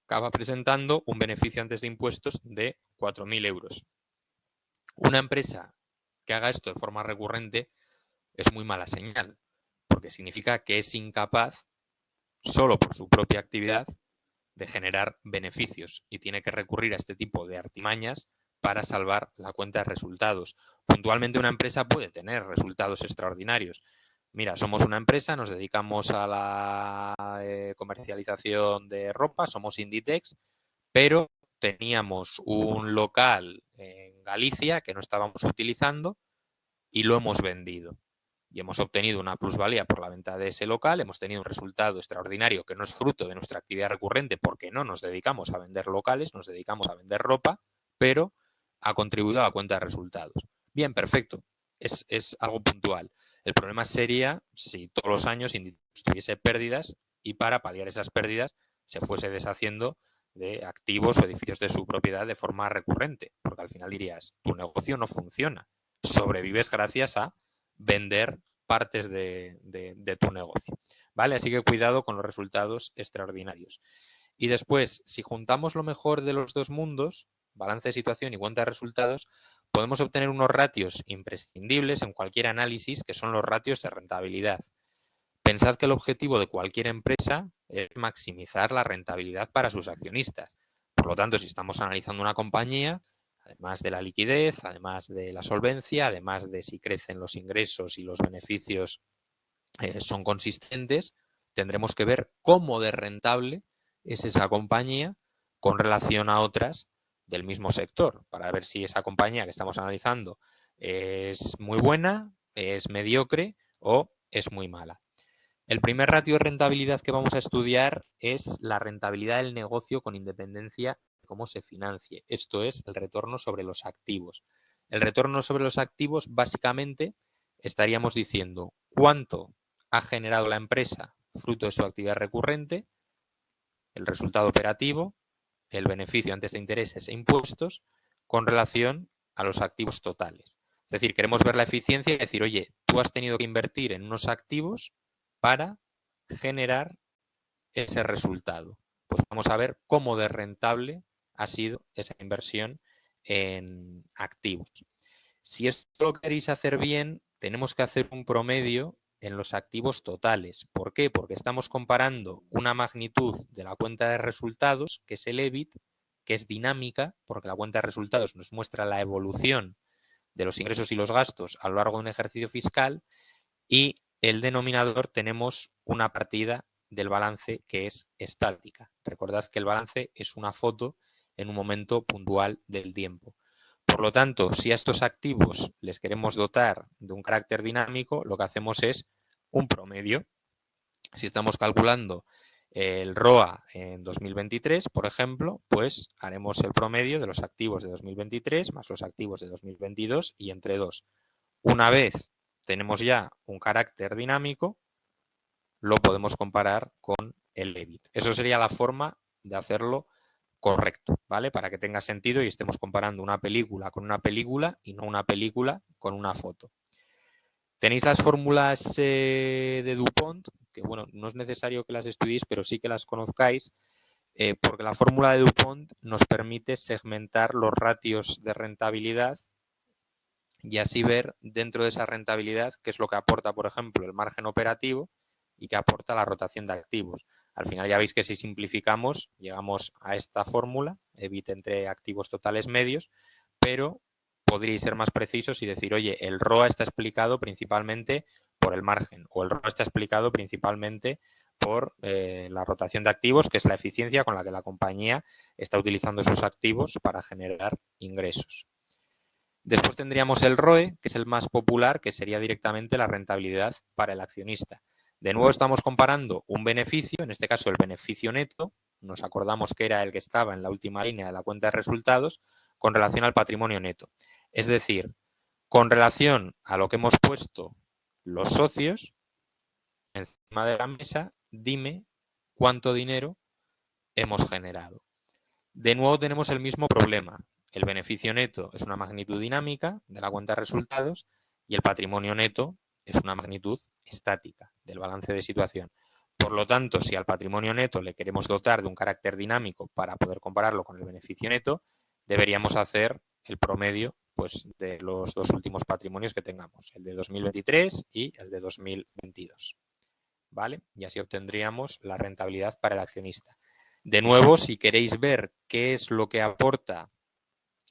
acaba presentando un beneficio antes de impuestos de 4.000 euros. Una empresa que haga esto de forma recurrente es muy mala señal, porque significa que es incapaz, solo por su propia actividad, de generar beneficios y tiene que recurrir a este tipo de artimañas para salvar la cuenta de resultados. Puntualmente una empresa puede tener resultados extraordinarios. Mira, somos una empresa, nos dedicamos a la comercialización de ropa, somos Inditex, pero teníamos un local en Galicia que no estábamos utilizando y lo hemos vendido. Y hemos obtenido una plusvalía por la venta de ese local, hemos tenido un resultado extraordinario que no es fruto de nuestra actividad recurrente porque no nos dedicamos a vender locales, nos dedicamos a vender ropa, pero ha contribuido a la cuenta de resultados. Bien, perfecto, es algo puntual. El problema sería si todos los años tuviese pérdidas y para paliar esas pérdidas se fuese deshaciendo de activos o edificios de su propiedad de forma recurrente, porque al final dirías, tu negocio no funciona, sobrevives gracias a vender partes de tu negocio. ¿Vale? Así que cuidado con los resultados extraordinarios. Y después, si juntamos lo mejor de los dos mundos, balance de situación y cuenta de resultados, podemos obtener unos ratios imprescindibles en cualquier análisis, que son los ratios de rentabilidad. Pensad que el objetivo de cualquier empresa es maximizar la rentabilidad para sus accionistas. Por lo tanto, si estamos analizando una compañía, además de la liquidez, además de la solvencia, además de si crecen los ingresos y los beneficios son consistentes, tendremos que ver cómo de rentable es esa compañía con relación a otras del mismo sector, para ver si esa compañía que estamos analizando es muy buena, es mediocre o es muy mala. El primer ratio de rentabilidad que vamos a estudiar es la rentabilidad del negocio con independencia de cómo se financie. Esto es el retorno sobre los activos. El retorno sobre los activos, básicamente, estaríamos diciendo cuánto ha generado la empresa fruto de su actividad recurrente, el resultado operativo, el beneficio antes de intereses e impuestos, con relación a los activos totales. Es decir, queremos ver la eficiencia y decir, oye, tú has tenido que invertir en unos activos para generar ese resultado. Pues vamos a ver cómo de rentable ha sido esa inversión en activos. Si esto lo queréis hacer bien, tenemos que hacer un promedio en los activos totales. ¿Por qué? Porque estamos comparando una magnitud de la cuenta de resultados, que es el EBIT, que es dinámica, porque la cuenta de resultados nos muestra la evolución de los ingresos y los gastos a lo largo de un ejercicio fiscal, y el denominador tenemos una partida del balance que es estática. Recordad que el balance es una foto en un momento puntual del tiempo. Por lo tanto, si a estos activos les queremos dotar de un carácter dinámico, lo que hacemos es un promedio. Si estamos calculando el ROA en 2023, por ejemplo, pues haremos el promedio de los activos de 2023 más los activos de 2022 y entre dos. Una vez tenemos ya un carácter dinámico, lo podemos comparar con el EBIT. Eso sería la forma de hacerlo correcto, ¿vale? Para que tenga sentido y estemos comparando una película con una película y no una película con una foto. Tenéis las fórmulas de DuPont, que bueno, no es necesario que las estudiéis, pero sí que las conozcáis, porque la fórmula de DuPont nos permite segmentar los ratios de rentabilidad y así ver dentro de esa rentabilidad qué es lo que aporta, por ejemplo, el margen operativo y qué aporta la rotación de activos. Al final ya veis que si simplificamos llegamos a esta fórmula, EBIT entre activos totales medios, pero podríais ser más precisos y decir, oye, el ROA está explicado principalmente por el margen o el ROA está explicado principalmente por la rotación de activos, que es la eficiencia con la que la compañía está utilizando sus activos para generar ingresos. Después tendríamos el ROE, que es el más popular, que sería directamente la rentabilidad para el accionista. De nuevo estamos comparando un beneficio, en este caso el beneficio neto, nos acordamos que era el que estaba en la última línea de la cuenta de resultados, con relación al patrimonio neto. Es decir, con relación a lo que hemos puesto los socios encima de la mesa, dime cuánto dinero hemos generado. De nuevo tenemos el mismo problema. El beneficio neto es una magnitud dinámica de la cuenta de resultados y el patrimonio neto es una magnitud estática del balance de situación. Por lo tanto, si al patrimonio neto le queremos dotar de un carácter dinámico para poder compararlo con el beneficio neto, deberíamos hacer el promedio pues, de los dos últimos patrimonios que tengamos, el de 2023 y el de 2022. ¿Vale? Y así obtendríamos la rentabilidad para el accionista. De nuevo, si queréis ver qué es lo que aporta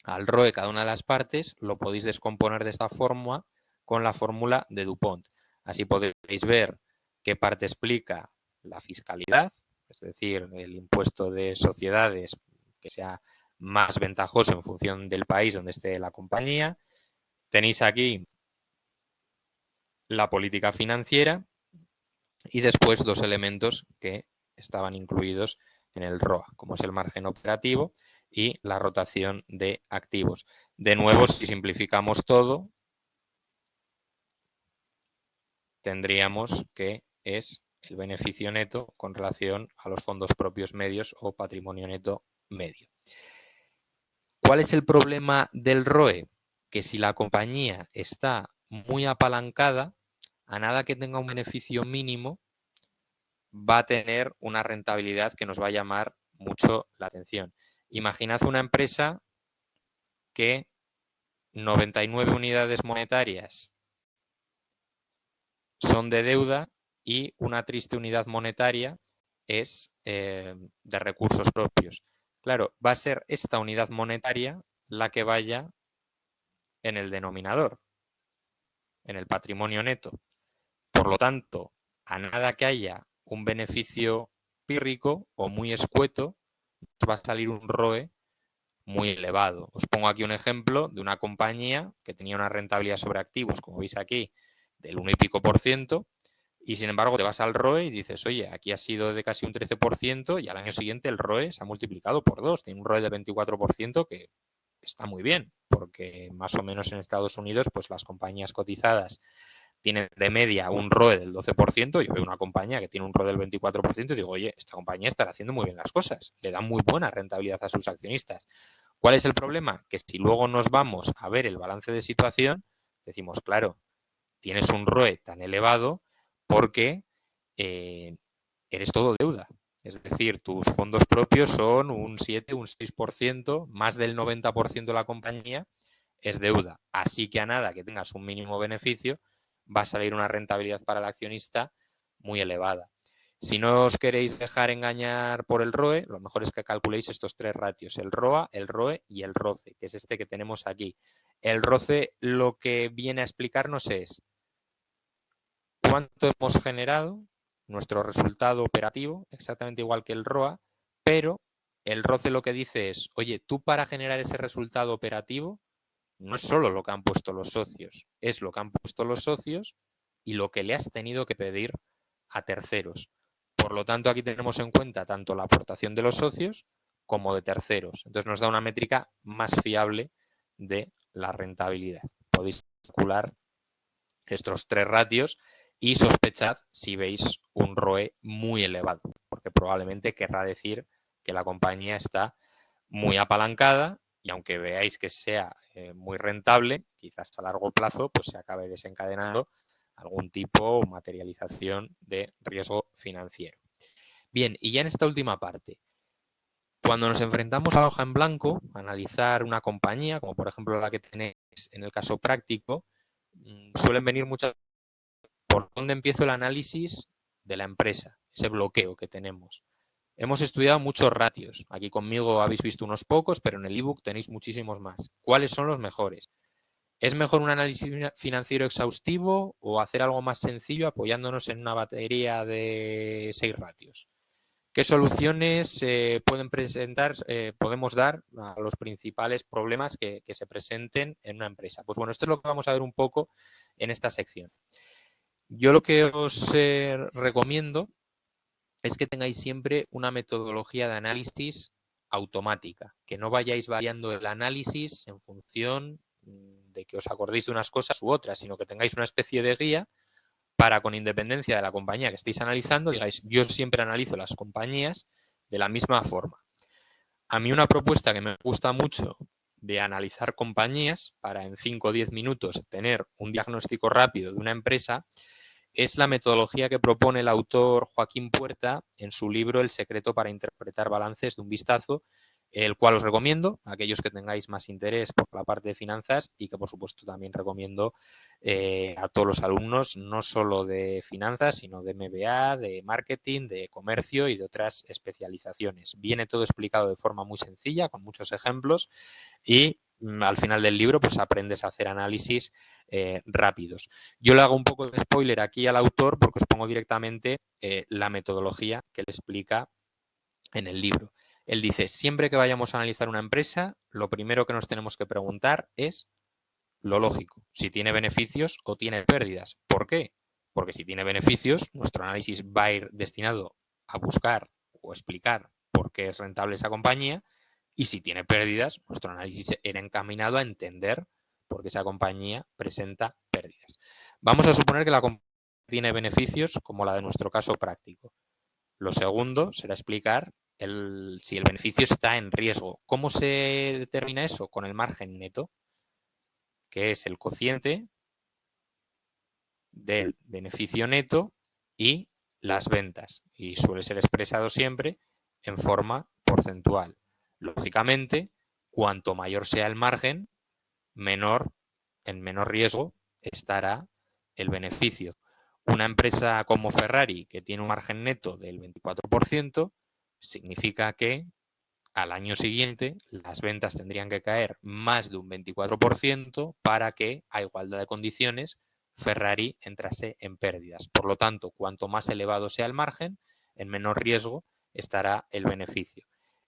al ROE cada una de las partes, lo podéis descomponer de esta forma con la fórmula de DuPont. Así podéis ver qué parte explica la fiscalidad, es decir, el impuesto de sociedades que sea más ventajoso en función del país donde esté la compañía. Tenéis aquí la política financiera y después dos elementos que estaban incluidos en el ROA, como es el margen operativo y la rotación de activos. De nuevo, si simplificamos todo, tendríamos que es el beneficio neto con relación a los fondos propios medios o patrimonio neto medio. ¿Cuál es el problema del ROE? Que si la compañía está muy apalancada, a nada que tenga un beneficio mínimo, va a tener una rentabilidad que nos va a llamar mucho la atención. Imaginad una empresa que 99 unidades monetarias son de deuda y una triste unidad monetaria es de recursos propios. Claro, va a ser esta unidad monetaria la que vaya en el denominador, en el patrimonio neto. Por lo tanto, a nada que haya un beneficio pírrico o muy escueto, va a salir un ROE muy elevado. Os pongo aquí un ejemplo de una compañía que tenía una rentabilidad sobre activos, como veis aquí, del 1 y pico por ciento, y sin embargo te vas al ROE y dices, oye, aquí ha sido de casi un 13% y al año siguiente el ROE se ha multiplicado por 2, tiene un ROE de 24% que está muy bien, porque más o menos en Estados Unidos, pues las compañías cotizadas tienen de media un ROE del 12%, yo veo una compañía que tiene un ROE del 24% y digo, oye, esta compañía estará haciendo muy bien las cosas, le da muy buena rentabilidad a sus accionistas. ¿Cuál es el problema? Que si luego nos vamos a ver el balance de situación, decimos, claro, tienes un ROE tan elevado porque eres todo deuda. Es decir, tus fondos propios son un 7, un 6%, más del 90% de la compañía es deuda. Así que a nada que tengas un mínimo beneficio, va a salir una rentabilidad para el accionista muy elevada. Si no os queréis dejar engañar por el ROE, lo mejor es que calculéis estos tres ratios, el ROA, el ROE y el ROCE, que es este que tenemos aquí. El ROCE lo que viene a explicarnos es cuánto hemos generado, nuestro resultado operativo, exactamente igual que el ROA, pero el ROCE lo que dice es, oye, tú para generar ese resultado operativo, no es solo lo que han puesto los socios, es lo que han puesto los socios y lo que le has tenido que pedir a terceros. Por lo tanto, aquí tenemos en cuenta tanto la aportación de los socios como de terceros. Entonces nos da una métrica más fiable de la rentabilidad. Podéis calcular estos tres ratios y sospechad si veis un ROE muy elevado, porque probablemente querrá decir que la compañía está muy apalancada y aunque veáis que sea muy rentable, quizás a largo plazo pues se acabe desencadenando algún tipo o materialización de riesgo financiero. Bien, y ya en esta última parte, cuando nos enfrentamos a la hoja en blanco, a analizar una compañía, como por ejemplo la que tenéis en el caso práctico, suelen venir muchas por dónde empiezo el análisis de la empresa, ese bloqueo que tenemos. Hemos estudiado muchos ratios. Aquí conmigo habéis visto unos pocos, pero en el ebook tenéis muchísimos más. ¿Cuáles son los mejores? ¿Es mejor un análisis financiero exhaustivo o hacer algo más sencillo apoyándonos en una batería de 6 ratios? ¿Qué soluciones pueden presentar, podemos dar a los principales problemas que se presenten en una empresa? Pues bueno, esto es lo que vamos a ver un poco en esta sección. Yo lo que os recomiendo es que tengáis siempre una metodología de análisis automática, que no vayáis variando el análisis en función de que os acordéis de unas cosas u otras, sino que tengáis una especie de guía para, con independencia de la compañía que estéis analizando, digáis, yo siempre analizo las compañías de la misma forma. A mí una propuesta que me gusta mucho de analizar compañías para en 5 o 10 minutos tener un diagnóstico rápido de una empresa es la metodología que propone el autor Joaquín Puerta en su libro El secreto para interpretar balances de un vistazo, el cual os recomiendo a aquellos que tengáis más interés por la parte de finanzas y que por supuesto también recomiendo a todos los alumnos, no solo de finanzas, sino de MBA, de marketing, de comercio y de otras especializaciones. Viene todo explicado de forma muy sencilla, con muchos ejemplos y al final del libro pues aprendes a hacer análisis rápidos. Yo le hago un poco de spoiler aquí al autor porque os pongo directamente la metodología que le explica en el libro. Él dice, siempre que vayamos a analizar una empresa, lo primero que nos tenemos que preguntar es lo lógico, si tiene beneficios o tiene pérdidas. ¿Por qué? Porque si tiene beneficios, nuestro análisis va a ir destinado a buscar o explicar por qué es rentable esa compañía, y si tiene pérdidas, nuestro análisis era encaminado a entender por qué esa compañía presenta pérdidas. Vamos a suponer que la compañía tiene beneficios como la de nuestro caso práctico. Lo segundo será explicar si el beneficio está en riesgo. ¿Cómo se determina eso? Con el margen neto, que es el cociente del beneficio neto y las ventas. Y suele ser expresado siempre en forma porcentual. Lógicamente, cuanto mayor sea el margen, en menor riesgo estará el beneficio. Una empresa como Ferrari, que tiene un margen neto del 24%, significa que al año siguiente las ventas tendrían que caer más de un 24% para que, a igualdad de condiciones, Ferrari entrase en pérdidas. Por lo tanto, cuanto más elevado sea el margen, en menor riesgo estará el beneficio.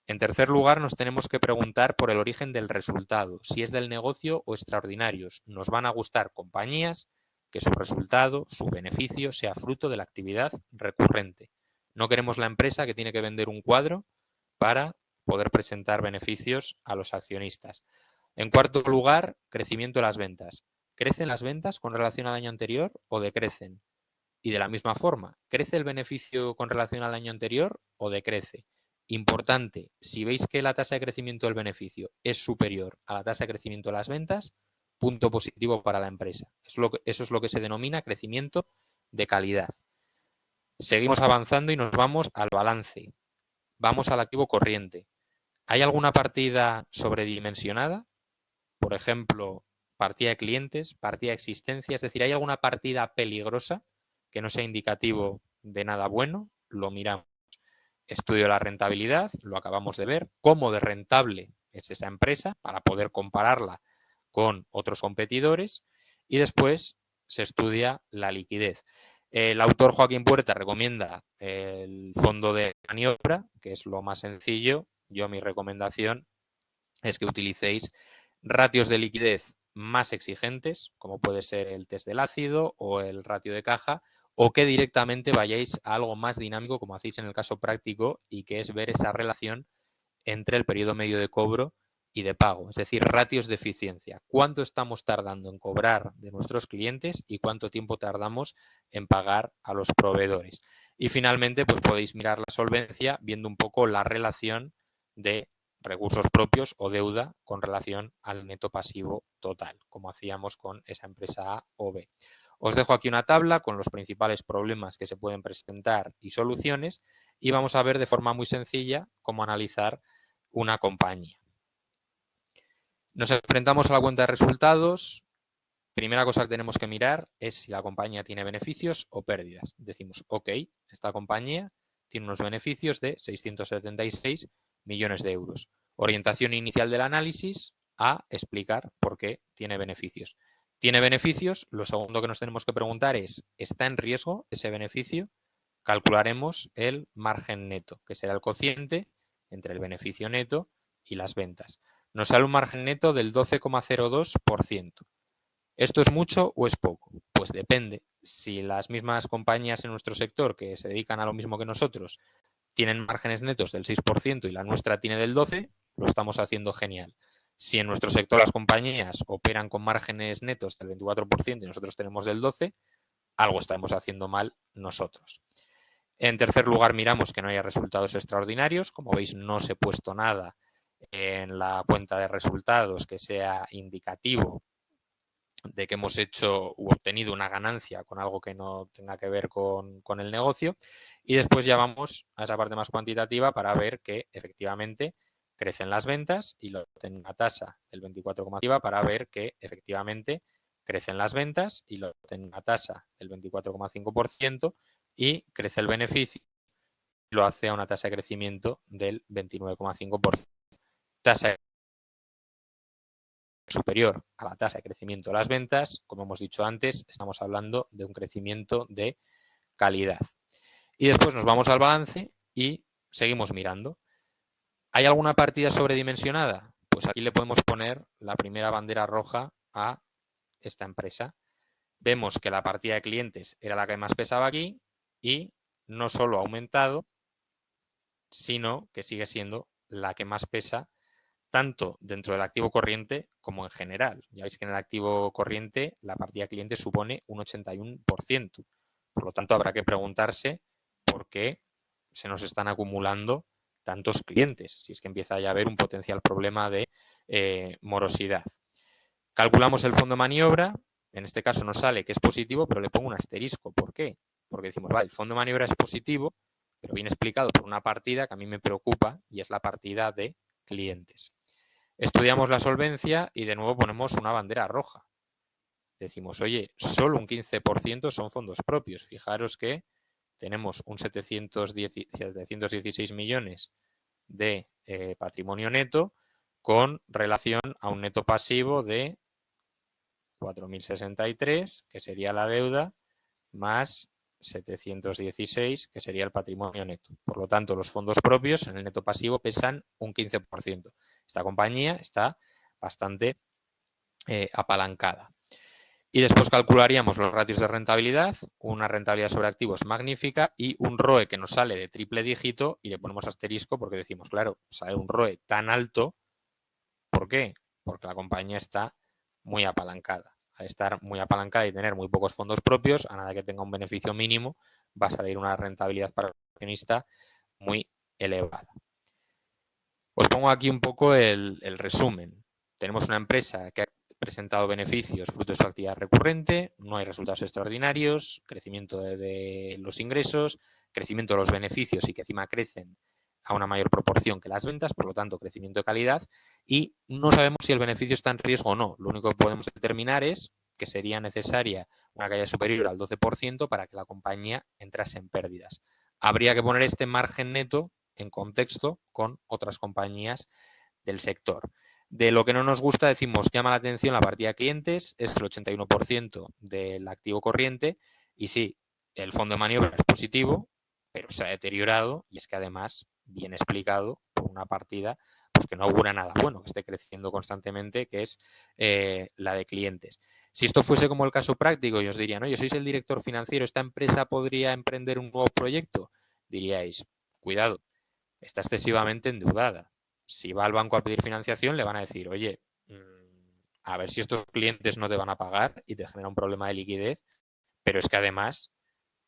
En tercer lugar, nos tenemos que preguntar por el origen del resultado, si es del negocio o extraordinarios. Nos van a gustar compañías que su resultado, su beneficio, sea fruto de la actividad recurrente. No queremos la empresa que tiene que vender un cuadro para poder presentar beneficios a los accionistas. En cuarto lugar, crecimiento de las ventas. ¿Crecen las ventas con relación al año anterior o decrecen? Y de la misma forma, ¿crece el beneficio con relación al año anterior o decrece? Importante, si veis que la tasa de crecimiento del beneficio es superior a la tasa de crecimiento de las ventas, punto positivo para la empresa. Eso es lo que se denomina crecimiento de calidad. Seguimos avanzando y nos vamos al balance. Vamos al activo corriente. ¿Hay alguna partida sobredimensionada? Por ejemplo, partida de clientes, partida de existencia. Es decir, ¿hay alguna partida peligrosa que no sea indicativo de nada bueno? lo miramos. Estudio la rentabilidad, lo acabamos de ver, cómo de rentable es esa empresa para poder compararla con otros competidores y después se estudia la liquidez. El autor Joaquín Puerta recomienda el fondo de maniobra, que es lo más sencillo. Yo mi recomendación es que utilicéis ratios de liquidez más exigentes, como puede ser el test del ácido o el ratio de caja, o que directamente vayáis a algo más dinámico, como hacéis en el caso práctico, y que es ver esa relación entre el periodo medio de cobro y de pago, es decir, ratios de eficiencia. ¿Cuánto estamos tardando en cobrar de nuestros clientes y cuánto tiempo tardamos en pagar a los proveedores? Y finalmente, pues podéis mirar la solvencia viendo un poco la relación de recursos propios o deuda con relación al neto pasivo total, como hacíamos con esa empresa A o B. Os dejo aquí una tabla con los principales problemas que se pueden presentar y soluciones y vamos a ver de forma muy sencilla cómo analizar una compañía. Nos enfrentamos a la cuenta de resultados. Primera cosa que tenemos que mirar es si la compañía tiene beneficios o pérdidas. Decimos, ok, esta compañía tiene unos beneficios de 676 millones de euros. Orientación inicial del análisis a explicar por qué tiene beneficios. ¿Tiene beneficios? Lo segundo que nos tenemos que preguntar es, ¿está en riesgo ese beneficio? Calcularemos el margen neto, que será el cociente entre el beneficio neto y las ventas. Nos sale un margen neto del 12,02%. ¿Esto es mucho o es poco? Pues depende. Si las mismas compañías en nuestro sector que se dedican a lo mismo que nosotros tienen márgenes netos del 6% y la nuestra tiene del 12%, lo estamos haciendo genial. Si en nuestro sector las compañías operan con márgenes netos del 24% y nosotros tenemos del 12%, algo estamos haciendo mal nosotros. En tercer lugar, miramos que no haya resultados extraordinarios. Como veis, no os he puesto nada en la cuenta de resultados que sea indicativo de que hemos hecho u obtenido una ganancia con algo que no tenga que ver con el negocio. Y después ya vamos a esa parte más cuantitativa para ver que efectivamente crecen las ventas y lo tengo una tasa del 24,5 para ver que efectivamente crecen las ventas y lo tengo una tasa del 24,5% y crece el beneficio y lo hace a una tasa de crecimiento del 29,5%. Tasa superior a la tasa de crecimiento de las ventas, como hemos dicho antes, estamos hablando de un crecimiento de calidad. Y después nos vamos al balance y seguimos mirando. ¿Hay alguna partida sobredimensionada? Pues aquí le podemos poner la primera bandera roja a esta empresa. Vemos que la partida de clientes era la que más pesaba aquí y no solo ha aumentado, sino que sigue siendo la que más pesa tanto dentro del activo corriente como en general. Ya veis que en el activo corriente la partida de clientes supone un 81%. Por lo tanto, habrá que preguntarse por qué se nos están acumulando tantos clientes, si es que empieza ya a haber un potencial problema de morosidad. Calculamos el fondo de maniobra, en este caso nos sale que es positivo, pero le pongo un asterisco. ¿Por qué? Porque decimos, vale, el fondo de maniobra es positivo, pero viene explicado por una partida que a mí me preocupa y es la partida de clientes. Estudiamos la solvencia y de nuevo ponemos una bandera roja. Decimos, oye, solo un 15% son fondos propios. Fijaros que tenemos un 716 millones de patrimonio neto con relación a un neto pasivo de 4.063, que sería la deuda, más 716, que sería el patrimonio neto. Por lo tanto, los fondos propios en el neto pasivo pesan un 15%. Esta compañía está bastante apalancada. Y después calcularíamos los ratios de rentabilidad, una rentabilidad sobre activos magnífica y un ROE que nos sale de triple dígito y le ponemos asterisco porque decimos, claro, sale un ROE tan alto, ¿por qué? Porque la compañía está muy apalancada. Al estar muy apalancada y tener muy pocos fondos propios, a nada que tenga un beneficio mínimo, va a salir una rentabilidad para el accionista muy elevada. Os pongo aquí un poco el resumen. Tenemos una empresa que ha presentado beneficios fruto de su actividad recurrente, no hay resultados extraordinarios, crecimiento de los ingresos, crecimiento de los beneficios y que encima crecen a una mayor proporción que las ventas, por lo tanto crecimiento de calidad y no sabemos si el beneficio está en riesgo o no. Lo único que podemos determinar es que sería necesaria una caída superior al 12% para que la compañía entrase en pérdidas. habría que poner este margen neto en contexto con otras compañías del sector. De lo que no nos gusta, decimos, llama la atención la partida de clientes, es el 81% del activo corriente, y sí, el fondo de maniobra es positivo, pero se ha deteriorado, y es que además viene explicado por una partida pues que no augura nada bueno, que esté creciendo constantemente, que es la de clientes. Si esto fuese como el caso práctico y os dirían, oye, sois el director financiero, ¿esta empresa podría emprender un nuevo proyecto? Diríais, cuidado, está excesivamente endeudada. Si va al banco a pedir financiación, le van a decir, oye, a ver si estos clientes no te van a pagar y te genera un problema de liquidez, pero es que además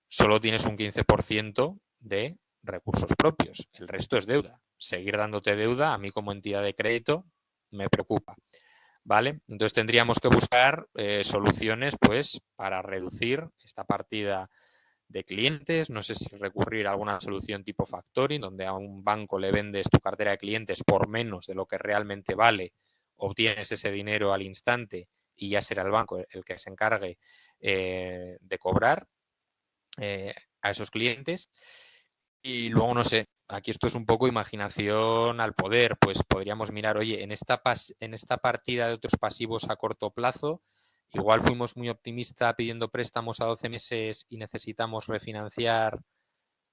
solo tienes un 15% de recursos propios, el resto es deuda. Seguir dándote deuda, a mí como entidad de crédito, me preocupa. ¿Vale? Entonces tendríamos que buscar soluciones pues para reducir esta partida de clientes, no sé si recurrir a alguna solución tipo factoring, donde a un banco le vendes tu cartera de clientes por menos de lo que realmente vale, obtienes ese dinero al instante y ya será el banco el que se encargue de cobrar a esos clientes. Y luego, no sé, aquí esto es un poco imaginación al poder, pues podríamos mirar, oye, en esta partida de otros pasivos a corto plazo, igual fuimos muy optimistas pidiendo préstamos a 12 meses y necesitamos refinanciar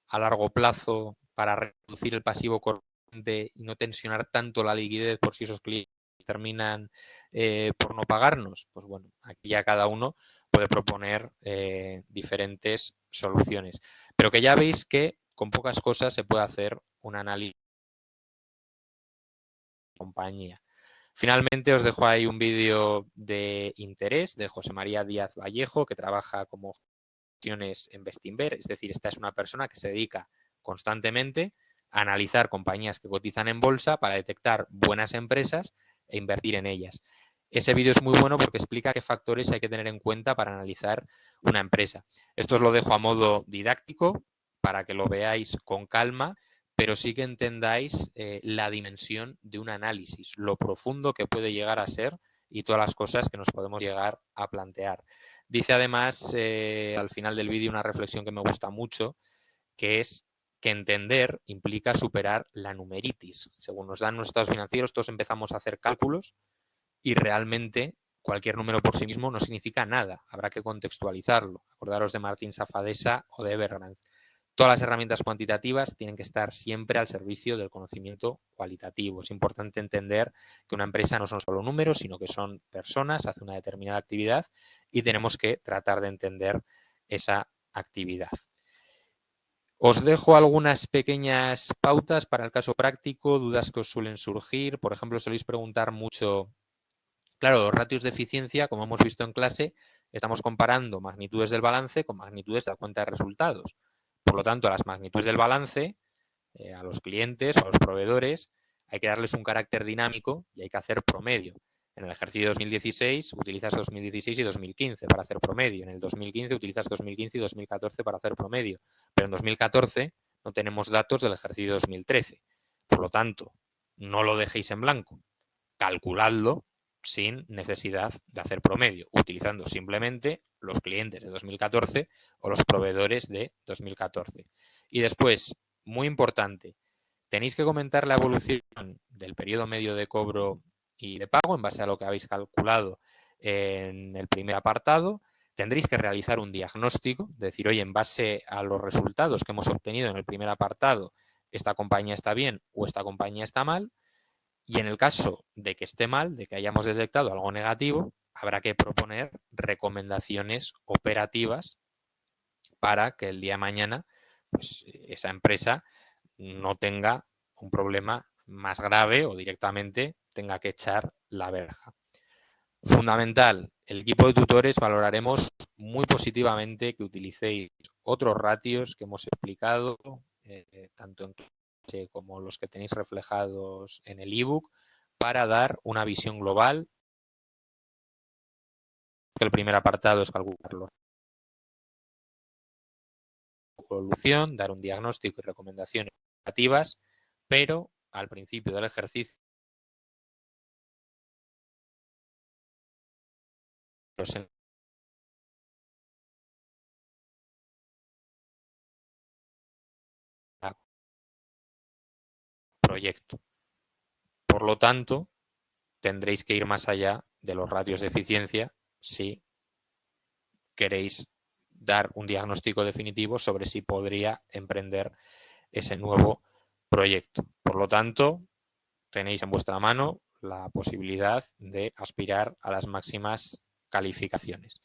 a largo plazo para reducir el pasivo corriente y no tensionar tanto la liquidez por si esos clientes terminan por no pagarnos. Pues bueno, aquí ya cada uno puede proponer diferentes soluciones. Pero que ya veis que con pocas cosas se puede hacer un análisis de compañía. Finalmente os dejo ahí un vídeo de interés de José María Díaz Vallejo, que trabaja como en Bestinver, es decir, esta es una persona que se dedica constantemente a analizar compañías que cotizan en bolsa para detectar buenas empresas e invertir en ellas. Ese vídeo es muy bueno porque explica qué factores hay que tener en cuenta para analizar una empresa. Esto os lo dejo a modo didáctico para que lo veáis con calma, pero sí que entendáis la dimensión de un análisis, lo profundo que puede llegar a ser y todas las cosas que nos podemos llegar a plantear. Dice además al final del vídeo una reflexión que me gusta mucho, que es que entender implica superar la numeritis. Según nos dan nuestros estados financieros, todos empezamos a hacer cálculos y realmente cualquier número por sí mismo no significa nada. Habrá que contextualizarlo. Acordaros de Martín Safadesa o de Evergrande. Todas las herramientas cuantitativas tienen que estar siempre al servicio del conocimiento cualitativo. Es importante entender que una empresa no son solo números, sino que son personas, hace una determinada actividad y tenemos que tratar de entender esa actividad. Os dejo algunas pequeñas pautas para el caso práctico, dudas que os suelen surgir. Por ejemplo, soléis preguntar mucho, claro, los ratios de eficiencia, como hemos visto en clase, estamos comparando magnitudes del balance con magnitudes de la cuenta de resultados. Por lo tanto, a las magnitudes del balance, a los clientes o a los proveedores, hay que darles un carácter dinámico y hay que hacer promedio. En el ejercicio 2016 utilizas 2016 y 2015 para hacer promedio. En el 2015 utilizas 2015 y 2014 para hacer promedio. Pero en 2014 no tenemos datos del ejercicio 2013. Por lo tanto, no lo dejéis en blanco. Calculadlo sin necesidad de hacer promedio, utilizando simplemente los clientes de 2014 o los proveedores de 2014. Y después, muy importante, tenéis que comentar la evolución del periodo medio de cobro y de pago en base a lo que habéis calculado en el primer apartado. Tendréis que realizar un diagnóstico, decir, oye, en base a los resultados que hemos obtenido en el primer apartado, esta compañía está bien o esta compañía está mal. Y en el caso de que esté mal, de que hayamos detectado algo negativo, habrá que proponer recomendaciones operativas para que el día de mañana pues, esa empresa no tenga un problema más grave o directamente tenga que echar la verja. Fundamental, el equipo de tutores valoraremos muy positivamente que utilicéis otros ratios que hemos explicado, tanto en clase como los que tenéis reflejados en el ebook, para dar una visión global. El primer apartado es calcular la evolución, dar un diagnóstico y recomendaciones operativas, pero al principio del ejercicio los proyecto. Por lo tanto, tendréis que ir más allá de los ratios de eficiencia si queréis dar un diagnóstico definitivo sobre si podría emprender ese nuevo proyecto. Por lo tanto, tenéis en vuestra mano la posibilidad de aspirar a las máximas calificaciones.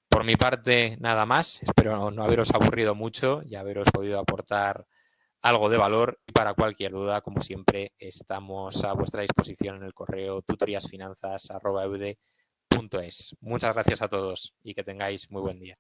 Por mi parte, nada más. Espero no haberos aburrido mucho y haberos podido aportar algo de valor. Y para cualquier duda, como siempre, estamos a vuestra disposición en el correo tutoriasfinanzas@eude.es. Muchas gracias a todos y que tengáis muy buen día.